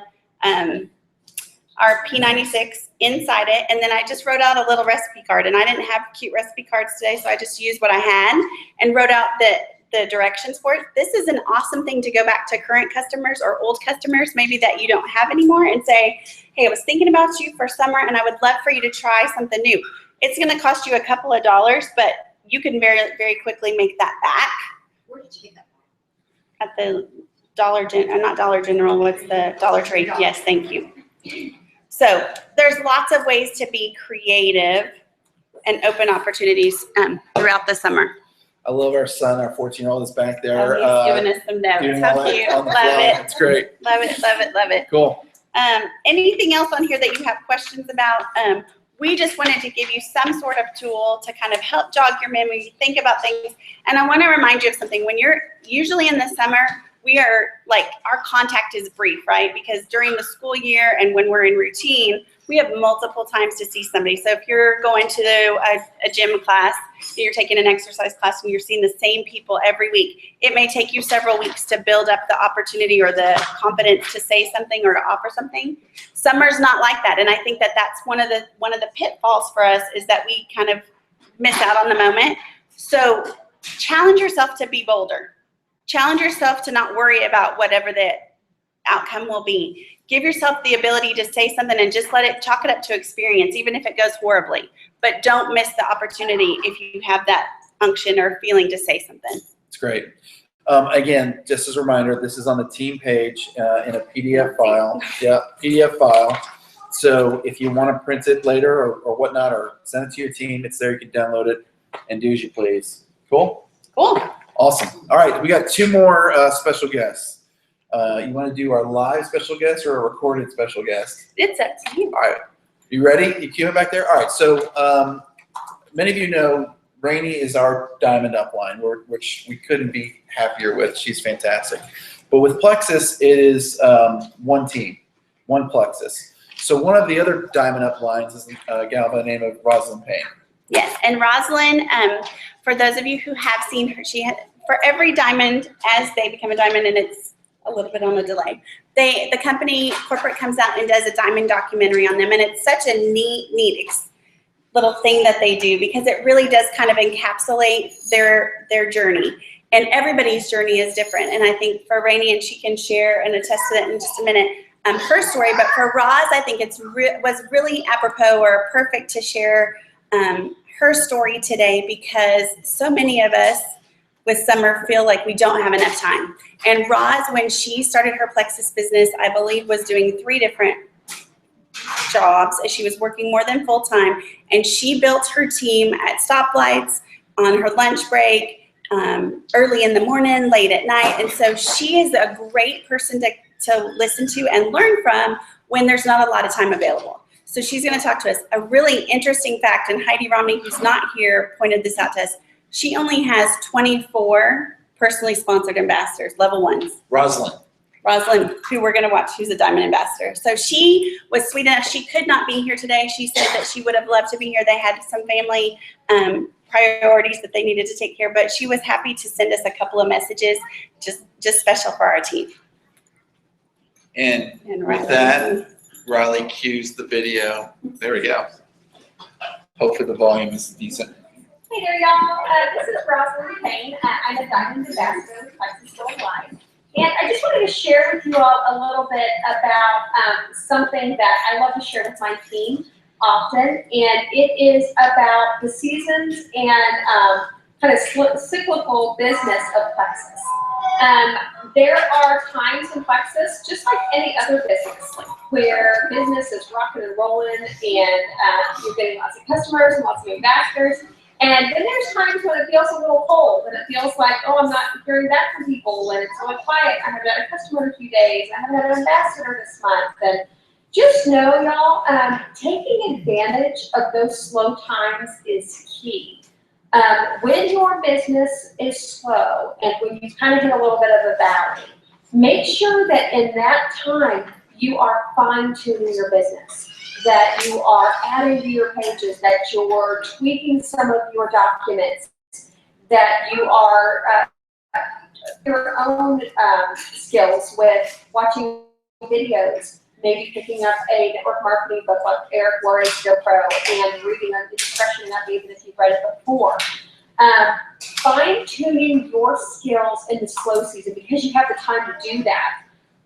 [SPEAKER 2] our P96 inside it. And then I just wrote out a little recipe card, and I didn't have cute recipe cards today, so I just used what I had and wrote out the directions for it. This is an awesome thing to go back to current customers or old customers, maybe that you don't have anymore, and say, hey, I was thinking about you for summer and I would love for you to try something new. It's going to cost you a couple of dollars, but you can very, very quickly make that back.
[SPEAKER 5] Where did you get that from?
[SPEAKER 2] At the not Dollar General, what's the Dollar Tree? Yes, thank you. So there's lots of ways to be creative and open opportunities throughout the summer.
[SPEAKER 1] I love our son, our 14-year-old is back there.
[SPEAKER 2] Oh, he's giving us some notes.
[SPEAKER 1] doing
[SPEAKER 2] How
[SPEAKER 1] all that
[SPEAKER 2] cute.
[SPEAKER 1] on the
[SPEAKER 2] Love
[SPEAKER 1] fly.
[SPEAKER 2] it.
[SPEAKER 1] It's great.
[SPEAKER 2] Love it, love it, love it.
[SPEAKER 1] Cool.
[SPEAKER 2] Anything else on here that you have questions about? We just wanted to give you some sort of tool to kind of help jog your memory, think about things. And I want to remind you of something. When you're usually in the summer, we are like, our contact is brief, right? Because during the school year and when we're in routine, we have multiple times to see somebody. So if you're going to a gym class, you're taking an exercise class and you're seeing the same people every week, it may take you several weeks to build up the opportunity or the confidence to say something or to offer something. Summer's not like that. And I think that that's one of the pitfalls for us, is that we kind of miss out on the moment. So challenge yourself to be bolder. Challenge yourself to not worry about whatever the outcome will be. Give yourself the ability to say something and just chalk it up to experience, even if it goes horribly. But don't miss the opportunity if you have that unction or feeling to say something.
[SPEAKER 1] It's great. Again, just as a reminder, this is on the team page in a PDF file. Yeah, PDF file. So if you want to print it later or whatnot, or send it to your team, it's there. You can download it and do as you please. Cool?
[SPEAKER 2] Cool.
[SPEAKER 1] Awesome. All right, we got two more special guests. You want to do our live special guest or a recorded special guest?
[SPEAKER 2] It's up to you.
[SPEAKER 1] All right. You ready? You cue it back there? All right. So many of you know Rainey is our diamond upline, which we couldn't be happier with. She's fantastic. But with Plexus, it is one team, one Plexus. So one of the other diamond uplines is a gal by the name of Rosalind Payne.
[SPEAKER 2] Yes, and Rosalind, for those of you who have seen her, for every diamond, as they become a diamond, and it's a little bit on a delay, the company corporate comes out and does a diamond documentary on them, and it's such a neat little thing that they do, because it really does kind of encapsulate their journey. And everybody's journey is different. And I think for Rainey, and she can share and attest to that in just a minute, her story. But for Roz, I think was really apropos or perfect to share her story today, because so many of us with summer feel like we don't have enough time. And Roz, when she started her Plexus business, I believe was doing 3 different jobs as she was working more than full time. And she built her team at stoplights, on her lunch break, early in the morning, late at night. And so she is a great person to listen to and learn from when there's not a lot of time available. So she's going to talk to us. A really interesting fact, and Heidi Romney, who's not here, pointed this out to us. She only has 24 personally sponsored ambassadors, level 1s. Rosalind, who we're going to watch, who's a diamond ambassador. So she was sweet enough. She could not be here today. She said that she would have loved to be here. They had some family priorities that they needed to take care of, but she was happy to send us a couple of messages, just special for our team.
[SPEAKER 1] And with that, Riley cues the video. There we go. Hopefully the volume is decent.
[SPEAKER 5] Hey there, y'all. This is Rosalind Payne. I'm a diamond ambassador with Plexus Worldwide. And I just wanted to share with you all a little bit about something that I love to share with my team often. And it is about the seasons and kind of cyclical business of Plexus. There are times in Plexus, just like any other business, where business is rocking and rolling and you're getting lots of customers and lots of ambassadors. And then there's times when it feels a little cold and it feels like, oh, I'm not hearing that from people and it's really quiet. I haven't had a customer in a few days. I haven't had an ambassador this month. And just know, y'all, taking advantage of those slow times is key. When your business is slow and when you kind of hit a little bit of a valley, make sure that in that time you are fine-tuning your business, that you are adding to your pages, that you're tweaking some of your documents, that you are your own skills with watching videos, maybe picking up a network marketing book like Eric Worre's GoPro and reading it and freshening up even if you've read it before. Fine-tuning your skills in the slow season, because you have the time to do that,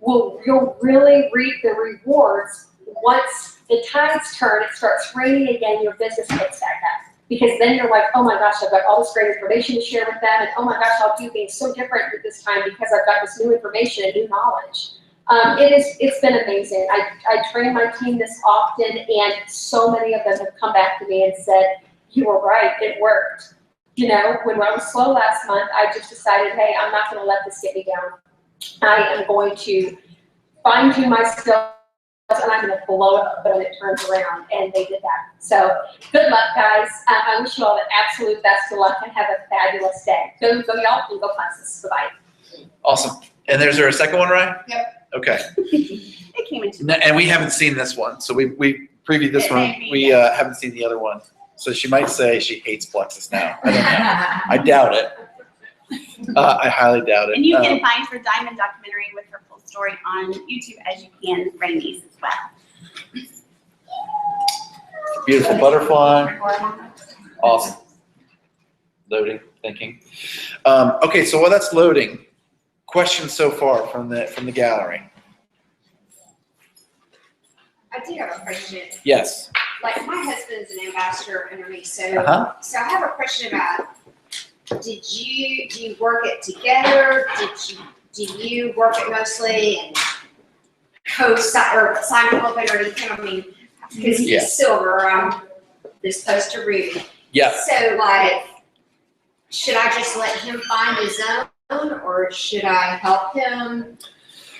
[SPEAKER 5] you'll really reap the rewards once the tides turn, it starts raining again, your business picks back up. Because then you're like, oh my gosh, I've got all this great information to share with them, and oh my gosh, I'll do things so different this time because I've got this new information and new knowledge. It's been amazing. I train my team this often, and so many of them have come back to me and said, you were right, it worked. You know, when I was slow last month, I just decided, hey, I'm not gonna let this get me down. I am going to fine-tune my skills, and I'm gonna blow it up when it turns around, and they did that. So, good luck, guys. I wish you all the absolute best of luck, and have a fabulous day. Go y'all, and go classes. Bye-bye.
[SPEAKER 1] Awesome. And there's there a second one, Ryan?
[SPEAKER 5] Yep.
[SPEAKER 1] Okay.
[SPEAKER 2] It came into.
[SPEAKER 1] And we haven't seen this one, so we previewed this
[SPEAKER 2] It
[SPEAKER 1] one.
[SPEAKER 2] may be,
[SPEAKER 1] We
[SPEAKER 2] yeah.
[SPEAKER 1] haven't seen the other one, so she might say she hates Plexus now. I don't know. I doubt it. I highly doubt it.
[SPEAKER 2] And you can find her Diamond documentary with her full story on YouTube as you can Rainey's as well.
[SPEAKER 1] Beautiful butterfly. Awesome. Loading, thinking. Okay, so while that's loading, questions so far from the gallery?
[SPEAKER 6] I do have a question.
[SPEAKER 1] Yes.
[SPEAKER 6] Like, my husband's an ambassador under me, so
[SPEAKER 1] Uh-huh.
[SPEAKER 6] I have a question about, do you work it together? Do you work it mostly and co-sign or sign a little bit, or do you kind of, I mean, because he's
[SPEAKER 1] Yeah.
[SPEAKER 6] silver, I'm this close to ruby.
[SPEAKER 1] Yeah.
[SPEAKER 6] So, like, should I just let him find his own, or should I help him?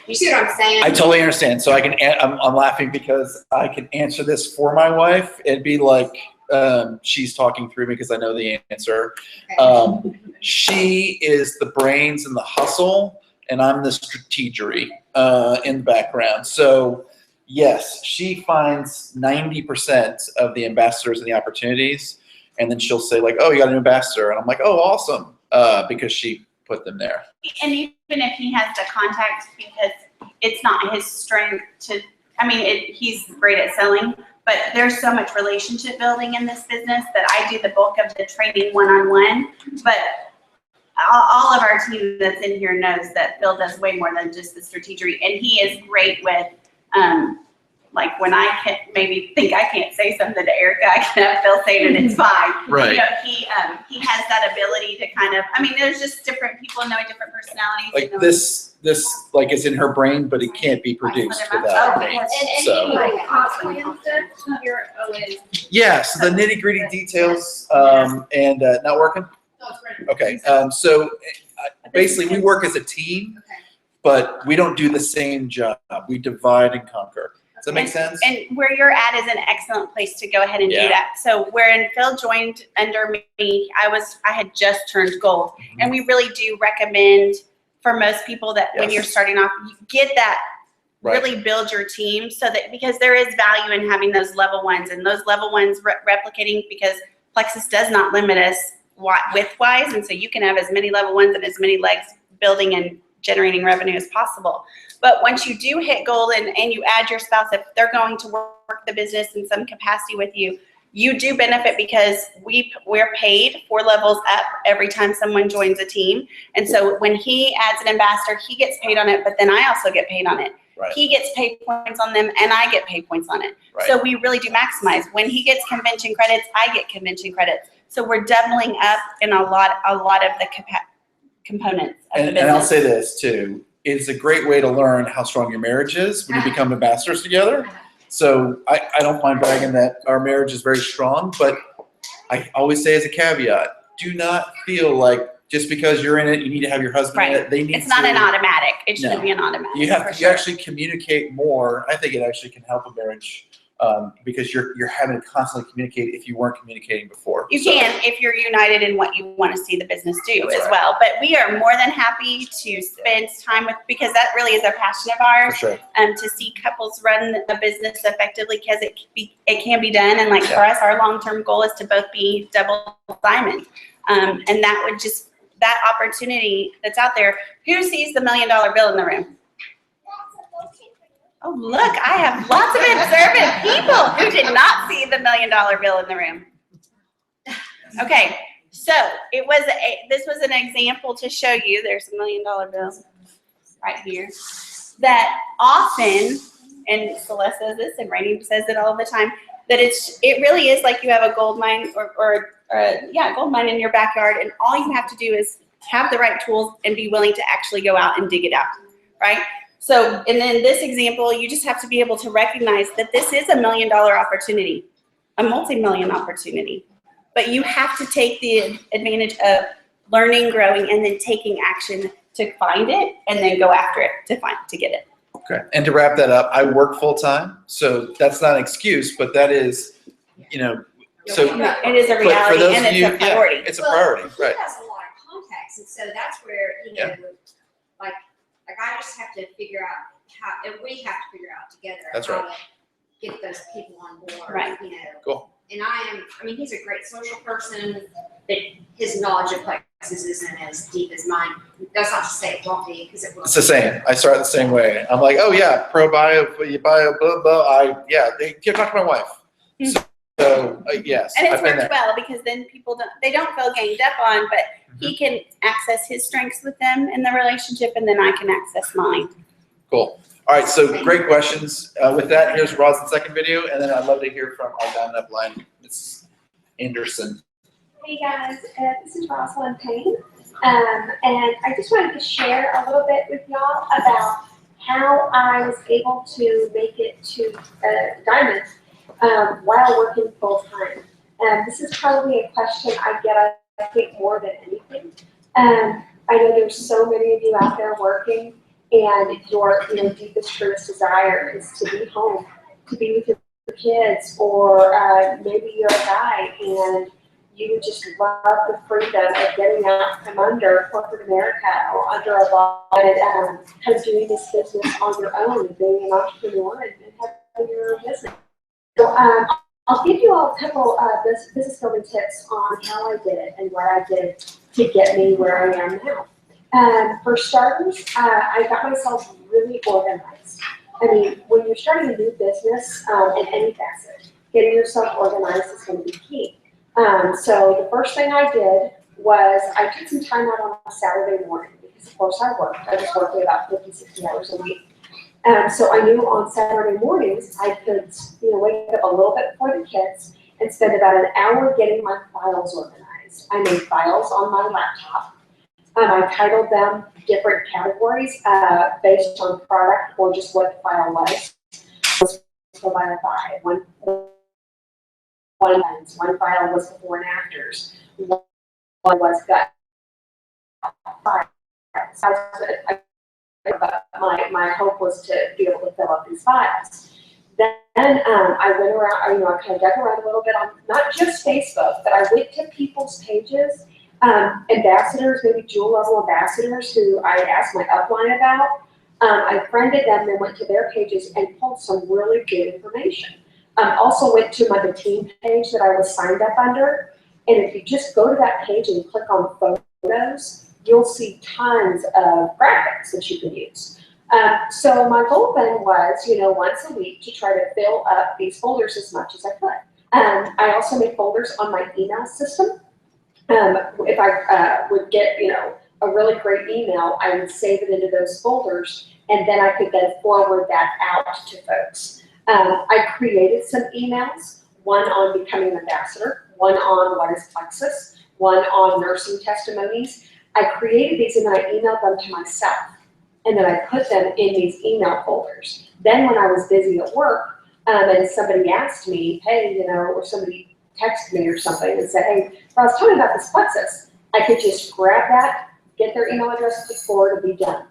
[SPEAKER 6] You see what I'm saying?
[SPEAKER 1] I totally understand. So I'm laughing because I can answer this for my wife. It'd be like she's talking through me because I know the answer. She is the brains and the hustle, and I'm the strategery in the background. So yes, she finds 90% of the ambassadors and the opportunities, and then she'll say like, "Oh, you got an ambassador," and I'm like, "Oh, awesome," because she put them there.
[SPEAKER 2] And even if he has the contact, because it's not his strength to, I mean, he's great at selling, but there's so much relationship building in this business that I do the bulk of the training one-on-one. But all of our team that's in here knows that Phil does way more than just the strategery. And he is great with, like when I can maybe think I can't say something to Erica, I can have Phil say it and it's fine.
[SPEAKER 1] Right.
[SPEAKER 2] You know, he has that ability to kind of, I mean, there's just different people knowing different personalities.
[SPEAKER 1] Like
[SPEAKER 2] and
[SPEAKER 1] this like is in her brain, but it can't be produced without
[SPEAKER 2] Oh,
[SPEAKER 1] me.
[SPEAKER 6] And
[SPEAKER 1] So
[SPEAKER 6] like cosplay and stuff, you're always.
[SPEAKER 1] yeah, so the nitty gritty details and not working. Okay, so basically we work as a team, but we don't do the same job. We divide and conquer. Does that make sense?
[SPEAKER 2] And where you're at is an excellent place to go ahead and
[SPEAKER 1] Yeah.
[SPEAKER 2] do that. So when Phil joined under me, I had just turned gold. And we really do recommend for most people that when
[SPEAKER 1] Yes.
[SPEAKER 2] you're starting off, you get that,
[SPEAKER 1] Right.
[SPEAKER 2] really build your team so that, because there is value in having those level ones and those level ones replicating, because Plexus does not limit us width-wise. And so you can have as many level ones and as many legs building and generating revenue as possible. But once you do hit gold and you add your spouse, if they're going to work the business in some capacity with you, you do benefit because we're paid 4 levels up every time someone joins a team. And so when he adds an ambassador, he gets paid on it, but then I also get paid on it.
[SPEAKER 1] Right.
[SPEAKER 2] He gets paid points on them and I get paid points on it.
[SPEAKER 1] Right.
[SPEAKER 2] So we really do maximize. When he gets convention credits, I get convention credits. So we're doubling up in a lot of the components of the business.
[SPEAKER 1] And I'll say this too. It's a great way to learn how strong your marriage is when you become ambassadors together. So I don't mind bragging that our marriage is very strong, but I always say as a caveat, do not feel like just because you're in it, you need to have your husband in it. They need
[SPEAKER 2] It's not
[SPEAKER 1] to,
[SPEAKER 2] an automatic. It shouldn't
[SPEAKER 1] No.
[SPEAKER 2] be an automatic.
[SPEAKER 1] You have
[SPEAKER 2] for
[SPEAKER 1] to
[SPEAKER 2] sure.
[SPEAKER 1] actually communicate more. I think it actually can help a marriage because you're having to constantly communicate if you weren't communicating before.
[SPEAKER 2] You
[SPEAKER 1] So,
[SPEAKER 2] can if you're united in what you want to see the business do
[SPEAKER 1] That's
[SPEAKER 2] as
[SPEAKER 1] right.
[SPEAKER 2] well. But we are more than happy to spend time with, because that really is a passion of
[SPEAKER 1] for
[SPEAKER 2] ours,
[SPEAKER 1] sure.
[SPEAKER 2] to see couples run a business effectively, because it can be done. And like for us, our long-term goal is to both be double diamond. And that would just, that opportunity that's out there. Who sees the $1 million bill in the room? Oh, look, I have lots of observant people who did not see the $1 million bill in the room. Okay, so this was an example to show you, there's a $1 million bill right here, that often, and Celeste says this and Rainey says it all the time, that it really is like you have a gold mine or gold mine in your backyard, and all you have to do is have the right tools and be willing to actually go out and dig it out, right? So, and then this example, you just have to be able to recognize that this is $1 million opportunity, a multi-million opportunity. But you have to take the advantage of learning, growing, and then taking action to find it and then go after it to get it.
[SPEAKER 1] Okay. And to wrap that up, I work full time, so that's not an excuse, but that is, so
[SPEAKER 2] It is a
[SPEAKER 1] for
[SPEAKER 2] reality
[SPEAKER 1] those
[SPEAKER 2] and
[SPEAKER 1] of
[SPEAKER 2] it's
[SPEAKER 1] you,
[SPEAKER 2] a priority.
[SPEAKER 1] yeah, it's a priority,
[SPEAKER 6] He
[SPEAKER 1] right?
[SPEAKER 6] has a lot of contacts, and so that's where, like I just have to figure out how, and we have to figure out together
[SPEAKER 1] That's
[SPEAKER 6] how
[SPEAKER 1] right.
[SPEAKER 6] to get those people on board,
[SPEAKER 2] Right.
[SPEAKER 1] Cool.
[SPEAKER 6] And he's a great social person, but his knowledge of Plexus isn't as deep as mine. That's not to say it won't be, because it will.
[SPEAKER 1] It's the same. I start the same way. I'm like, oh yeah, pro bio, blah blah. They talk to my wife. So yes,
[SPEAKER 2] And it's
[SPEAKER 1] I've been
[SPEAKER 2] worked
[SPEAKER 1] there.
[SPEAKER 2] well because then people don't feel ganged up on, but he can access his strengths with them in the relationship, and then I can access mine.
[SPEAKER 1] Cool. All right, so great questions. With that, here's Rosalind's second video, and then I'd love to hear from our Diamond Upline, Ms. Anderson.
[SPEAKER 7] Hey guys, this is Rosalind Payne, and I just wanted to share a little bit with y'all about how I was able to make it to Diamond while working full time. This is probably a question I get, I think, more than anything. I know there's so many of you out there working, and your deepest, truest desire is to be home, to be with your kids, or maybe you're a guy and you just love the freedom of getting out from under corporate America or under a law and kind of doing this business on your own and being an entrepreneur and having your own business. So I'll give you all a couple business building tips on how I did it and what I did to get me where I am now. For starters, I got myself really organized. I mean, when you're starting a new business in any facet, getting yourself organized is going to be key. So the first thing I did was I took some time out on a Saturday morning because of course I worked. I was working about 50, 60 hours a week. So I knew on Saturday mornings I could wake up a little bit before the kids and spend about an hour getting my files organized. I made files on my laptop. I titled them different categories based on product or just what the file was. So by a one file was before and afters. One was gut. My hope was to be able to fill out these files. Then I went around, I kind of dug around a little bit on not just Facebook, but I went to people's pages, ambassadors, maybe jewel level ambassadors who I asked my upline about. I friended them and went to their pages and pulled some really good information. Also went to the team page that I was signed up under, and if you just go to that page and click on photos, you'll see tons of graphics that you can use. So my goal then was, once a week to try to fill up these folders as much as I could. I also made folders on my email system. If I would get, a really great email, I would save it into those folders, and then I could then forward that out to folks. I created some emails, one on becoming an ambassador, one on what is Plexus, one on nursing testimonies. I created these and then I emailed them to myself, and then I put them in these email folders. Then when I was busy at work, and somebody asked me, hey, or somebody texted me or something and said, hey, Ross, tell me about this Plexus. I could just grab that, get their email address, click forward, and be done.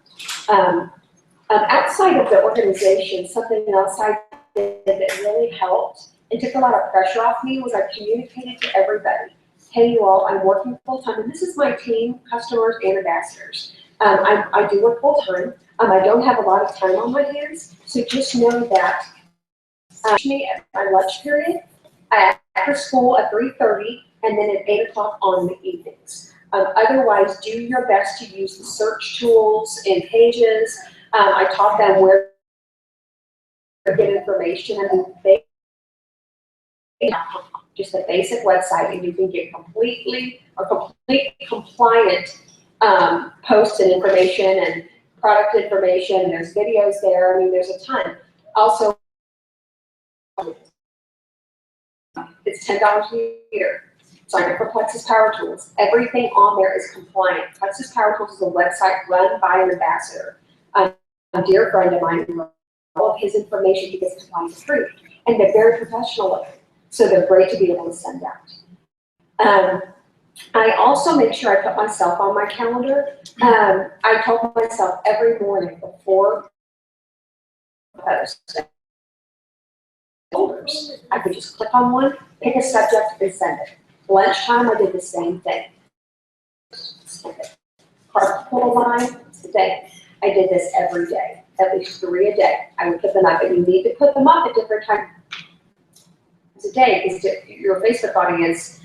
[SPEAKER 7] Outside of the organization, something else I did that really helped and took a lot of pressure off me was I communicated to everybody. Hey, you all, I'm working full time, and this is my team, customers and ambassadors. I do work full time. I don't have a lot of time on my hands, so just know that me at my lunch period, after school at 3:30, and then at 8 o'clock on the evenings. Otherwise, do your best to use the search tools and pages. I taught them where to get information. I mean, they just a basic website, and you can get complete compliant posts and information and product information. And there's videos there. I mean, there's a ton. Also, it's $10 a year. Sign up for Plexus Power Tools. Everything on there is compliant. Plexus Power Tools is a website run by an ambassador. dear friend of mine, all of his information he gets compliance approved, and they're very professional with it. So they're great to be able to send out. I also make sure I put myself on my calendar. I told myself every morning before post, I could just click on one, pick a subject, and send it. Lunchtime, I did the same thing. Carpool line, today. I did this every day, at least 3 a day. I would put them up, and you need to put them up at different times a day because your Facebook audience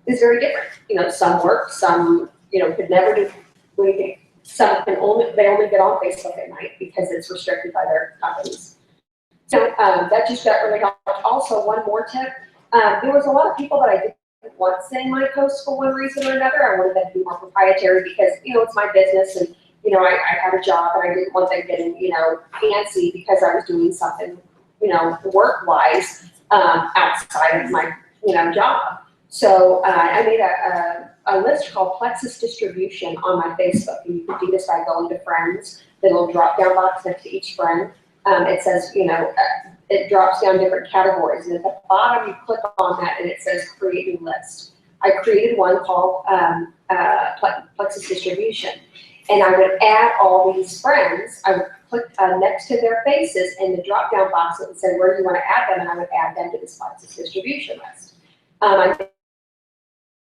[SPEAKER 7] is very different. You know, some work, some could never do anything. Some they only get on Facebook at night because it's restricted by their companies. So that just got really helped. Also, one more tip: there was a lot of people that I didn't want saying my posts for one reason or another. I wanted them to be more proprietary because it's my business, and I had a job, and I didn't want them getting fancy because I was doing something work-wise outside of my job. So I made a list called Plexus Distribution on my Facebook, and you can do this by going to friends. The little drop-down box next to each friend. It says, it drops down different categories, and at the bottom you click on that, and it says Create New List. I created one called Plexus Distribution, and I would add all these friends. I would click next to their faces in the drop-down box that would say where do you want to add them, and I would add them to this Plexus Distribution list. I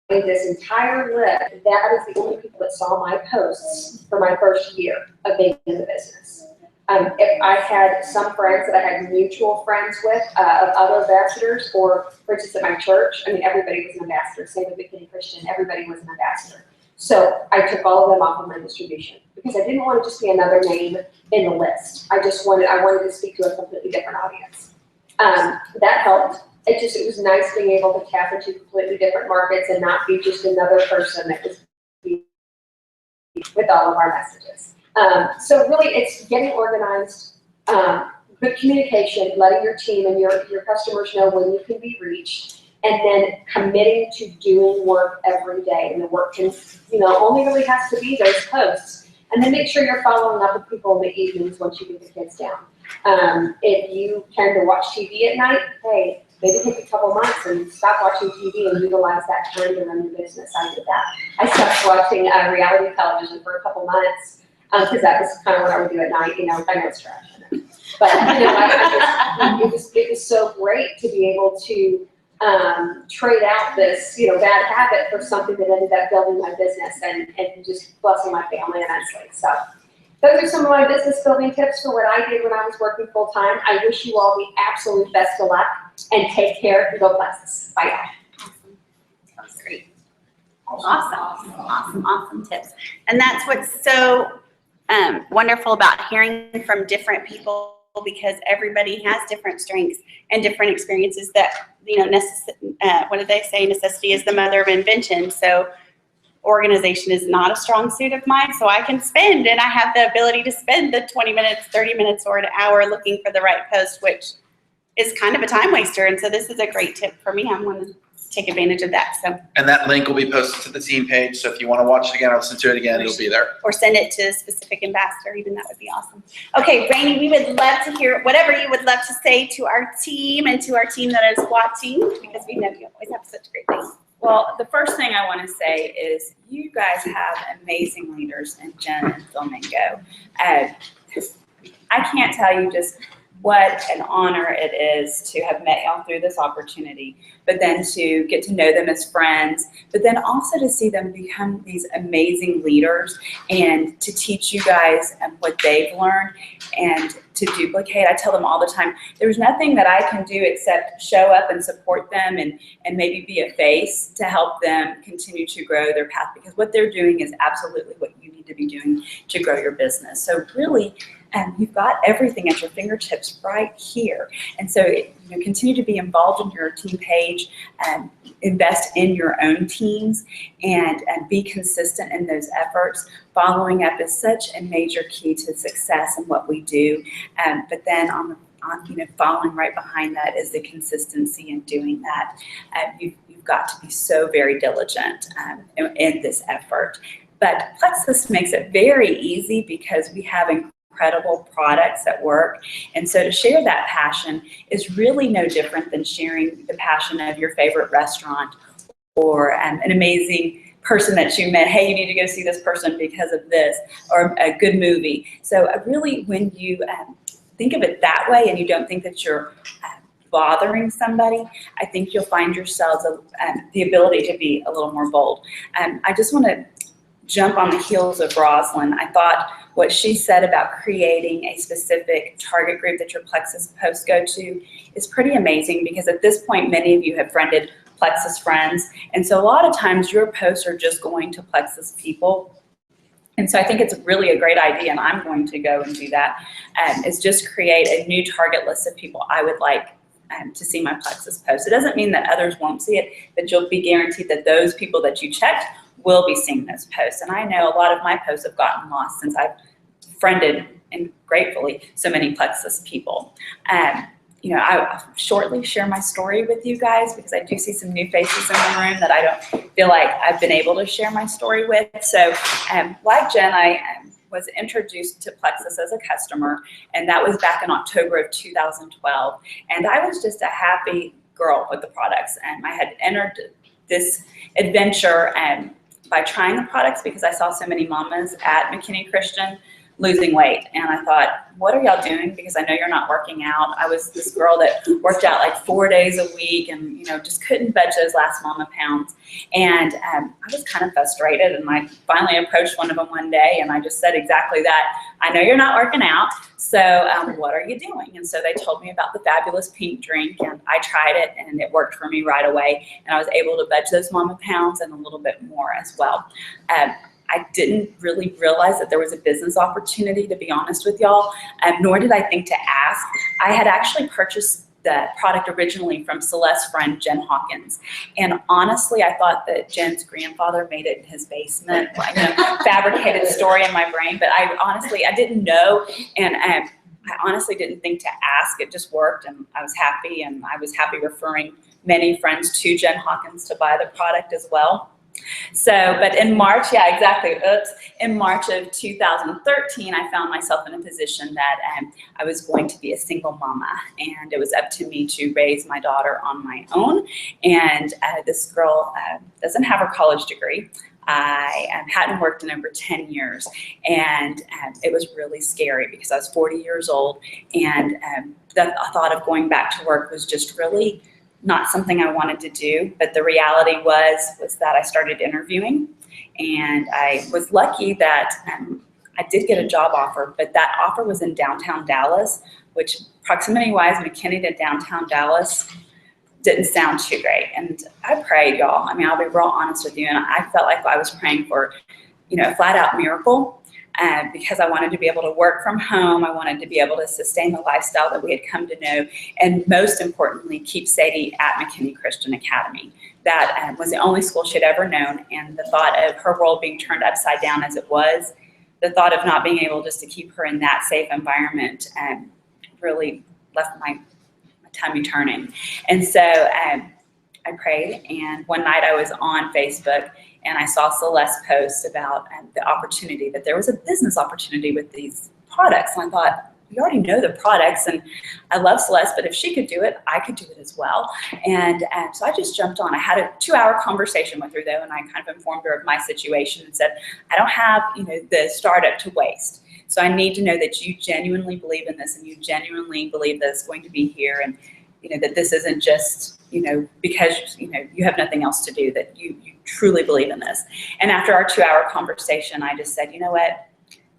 [SPEAKER 7] made this entire list. That is the only people that saw my posts for my first year of being in the business. If I had some friends that I had mutual friends with of other ambassadors, or for instance at my church, everybody was an ambassador. Same with McKinney Christian, everybody was an ambassador. So I took all of them off of my distribution because I didn't want to just be another name in the list. I wanted to speak to a completely different audience. That helped. It was nice being able to tap into completely different markets and not be just another person that was with all of our messages. So really it's getting organized, good communication, letting your team and your customers know when you can be reached, and then committing to doing work every day. And the work can, only really has to be those posts. And then make sure you're following up with people in the evenings once you get the kids down. If you tend to watch TV at night, hey, maybe take a couple months and stop watching TV and utilize that time to run your business. I did that. I stopped watching reality television for a couple months because that was kind of what I would do at night. I know it's trash. But it was so great to be able to trade out this bad habit for something that ended up building my business and just blessing my family immensely. So those are some of my business building tips for what I did when I was working full time. I wish you all the absolute best of luck, and take care. Go Plexus. Bye.
[SPEAKER 2] Awesome. That was great. Awesome tips. And that's what's so wonderful about hearing from different people, because everybody has different strengths and different experiences that, what did they say? Necessity is the mother of invention. So organization is not a strong suit of mine, so I can spend, and I have the ability to spend the 20 minutes, 30 minutes, or an hour looking for the right post, which is kind of a time waster. And so this is a great tip for me. I'm going to take advantage of that. So.
[SPEAKER 1] And that link will be posted to the team page. So if you want to watch it again or listen to it again, it'll be there.
[SPEAKER 2] Or send it to a specific ambassador. Even that would be awesome. Okay, Rainey, we would love to hear whatever you would love to say to our team and to our team that is watching, because we know you always have such great things.
[SPEAKER 3] Well, the first thing I want to say is you guys have amazing leaders in Jen and Flamingo. I can't tell you just what an honor it is to have met y'all through this opportunity, but then to get to know them as friends, but then also to see them become these amazing leaders and to teach you guys what they've learned and to duplicate. I tell them all the time, there's nothing that I can do except show up and support them and maybe be a face to help them continue to grow their path, because what they're doing is absolutely what you need to be doing to grow your business. So really, you've got everything at your fingertips right here. And so continue to be involved in your team page, and invest in your own teams, and be consistent in those efforts. Following up is such a major key to success in what we do. But then following right behind that is the consistency in doing that. You've got to be so very diligent in this effort. But Plexus makes it very easy because we have incredible products that work. And so to share that passion is really no different than sharing the passion of your favorite restaurant or an amazing person that you met. Hey, you need to go see this person because of this, or a good movie. So really, when you think of it that way and you don't think that you're bothering somebody, I think you'll find yourselves the ability to be a little more bold. I just want to jump on the heels of Rosalind. I thought what she said about creating a specific target group that your Plexus posts go to is pretty amazing, because at this point, many of you have friended Plexus friends. And so a lot of times your posts are just going to Plexus people. And so I think it's really a great idea, and I'm going to go and do that, is just create a new target list of people I would like to see my Plexus post. It doesn't mean that others won't see it, but you'll be guaranteed that those people that you checked will be seeing those posts. And I know a lot of my posts have gotten lost since I've friended, and gratefully, so many Plexus people. I'll shortly share my story with you guys, because I do see some new faces in the room that I don't feel like I've been able to share my story with. So like Jen, I was introduced to Plexus as a customer, and that was back in October of 2012. And I was just a happy girl with the products. And I had entered this adventure by trying the products because I saw so many mamas at McKinney Christian losing weight. And I thought, what are y'all doing? Because I know you're not working out. I was this girl that worked out like 4 days a week and, just couldn't budge those last mama pounds. And I was kind of frustrated. And I finally approached one of them one day and I just said exactly that. I know you're not working out, so what are you doing? And so they told me about the fabulous pink drink, and I tried it and it worked for me right away. And I was able to budge those mama pounds and a little bit more as well. I didn't really realize that there was a business opportunity, to be honest with y'all, nor did I think to ask. I had actually purchased the product originally from Celeste's friend, Jen Hawkins. And honestly, I thought that Jen's grandfather made it in his basement, like a fabricated story in my brain, but I didn't know. And I honestly didn't think to ask. It just worked, and I was happy, and I was happy referring many friends to Jen Hawkins to buy the product as well. So, but in March, yeah, exactly. In March of 2013, I found myself in a position that I was going to be a single mama, and it was up to me to raise my daughter on my own. And this girl doesn't have her college degree. I hadn't worked in over 10 years, and it was really scary because I was 40 years old, and the thought of going back to work was just really not something I wanted to do. But the reality was that I started interviewing, and I was lucky that I did get a job offer, but that offer was in downtown Dallas, which proximity-wise, McKinney to downtown Dallas didn't sound too great. And I prayed, y'all. I mean, I'll be real honest with you, and I felt like I was praying for, a flat-out miracle. Because I wanted to be able to work from home. I wanted to be able to sustain the lifestyle that we had come to know, and most importantly, keep Sadie at McKinney Christian Academy. That was the only school she'd ever known, and the thought of her world being turned upside down as it was, the thought of not being able just to keep her in that safe environment really left my tummy turning. And so I prayed, and one night I was on Facebook, and I saw Celeste post about the opportunity, that there was a business opportunity with these products. And I thought, we already know the products, and I love Celeste, but if she could do it, I could do it as well. And so I just jumped on. I had a 2-hour conversation with her, though, and I kind of informed her of my situation and said, I don't have the startup to waste. So I need to know that you genuinely believe in this, and you genuinely believe that it's going to be here, and that this isn't just because you have nothing else to do, that you truly believe in this. And after our 2-hour conversation, I just said, you know what,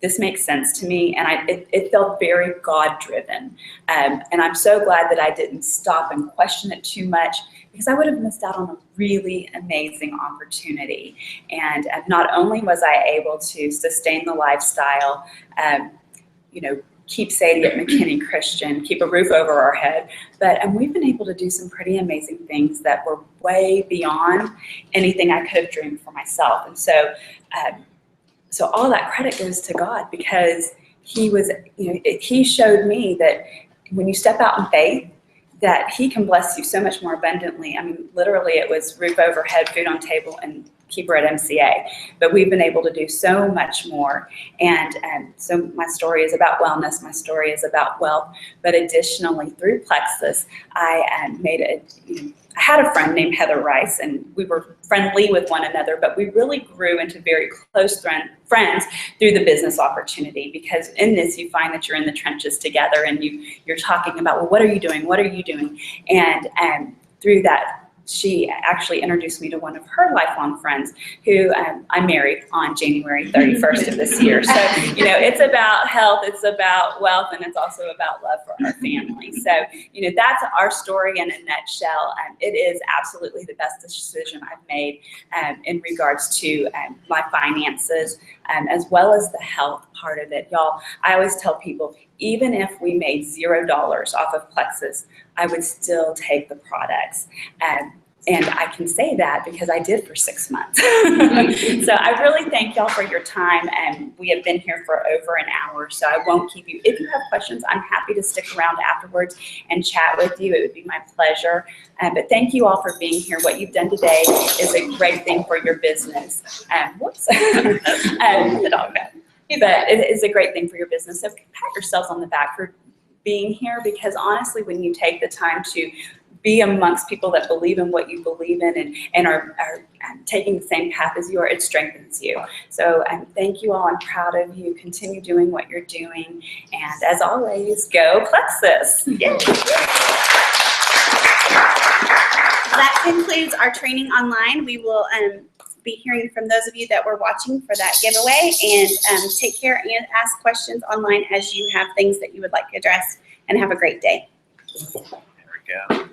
[SPEAKER 3] this makes sense to me. And it felt very God-driven. And I'm so glad that I didn't stop and question it too much, because I would have missed out on a really amazing opportunity. And not only was I able to sustain the lifestyle, keep Sadie at McKinney Christian, keep a roof over our head, but we've been able to do some pretty amazing things that were way beyond anything I could have dreamed for myself. And so, so all that credit goes to God, because He showed me that when you step out in faith, that He can bless you so much more abundantly. I mean, literally, it was roof over head, food on table, and keep her at MCA. But we've been able to do so much more. And so my story is about wellness. My story is about wealth. But additionally, through Plexus, I had a friend named Heather Rice, and we were friendly with one another, but we really grew into very close friends through the business opportunity, because in this you find that you're in the trenches together and you're talking about, well, what are you doing? What are you doing? And through that, she actually introduced me to one of her lifelong friends who I married on January 31st of this year. So, it's about health, it's about wealth, and it's also about love for our family. So, that's our story in a nutshell. It is absolutely the best decision I've made in regards to my finances, as well as the health part of it. Y'all, I always tell people, even if we made $0 off of Plexus, I would still take the products. And I can say that because I did for 6 months. So I really thank y'all for your time. And we have been here for over an hour, so I won't keep you. If you have questions, I'm happy to stick around afterwards and chat with you. It would be my pleasure. But thank you all for being here. What you've done today is a great thing for your business. Whoops. The dog got. But it is a great thing for your business. So pat yourselves on the back for being here, because honestly, when you take the time to be amongst people that believe in what you believe in and are taking the same path as you are, it strengthens you. So thank you all. I'm proud of you. Continue doing what you're doing. And as always, go Plexus. Yeah.
[SPEAKER 2] That concludes our training online. We will be hearing from those of you that were watching for that giveaway, and take care and ask questions online as you have things that you would like addressed, and have a great day.
[SPEAKER 1] There we go.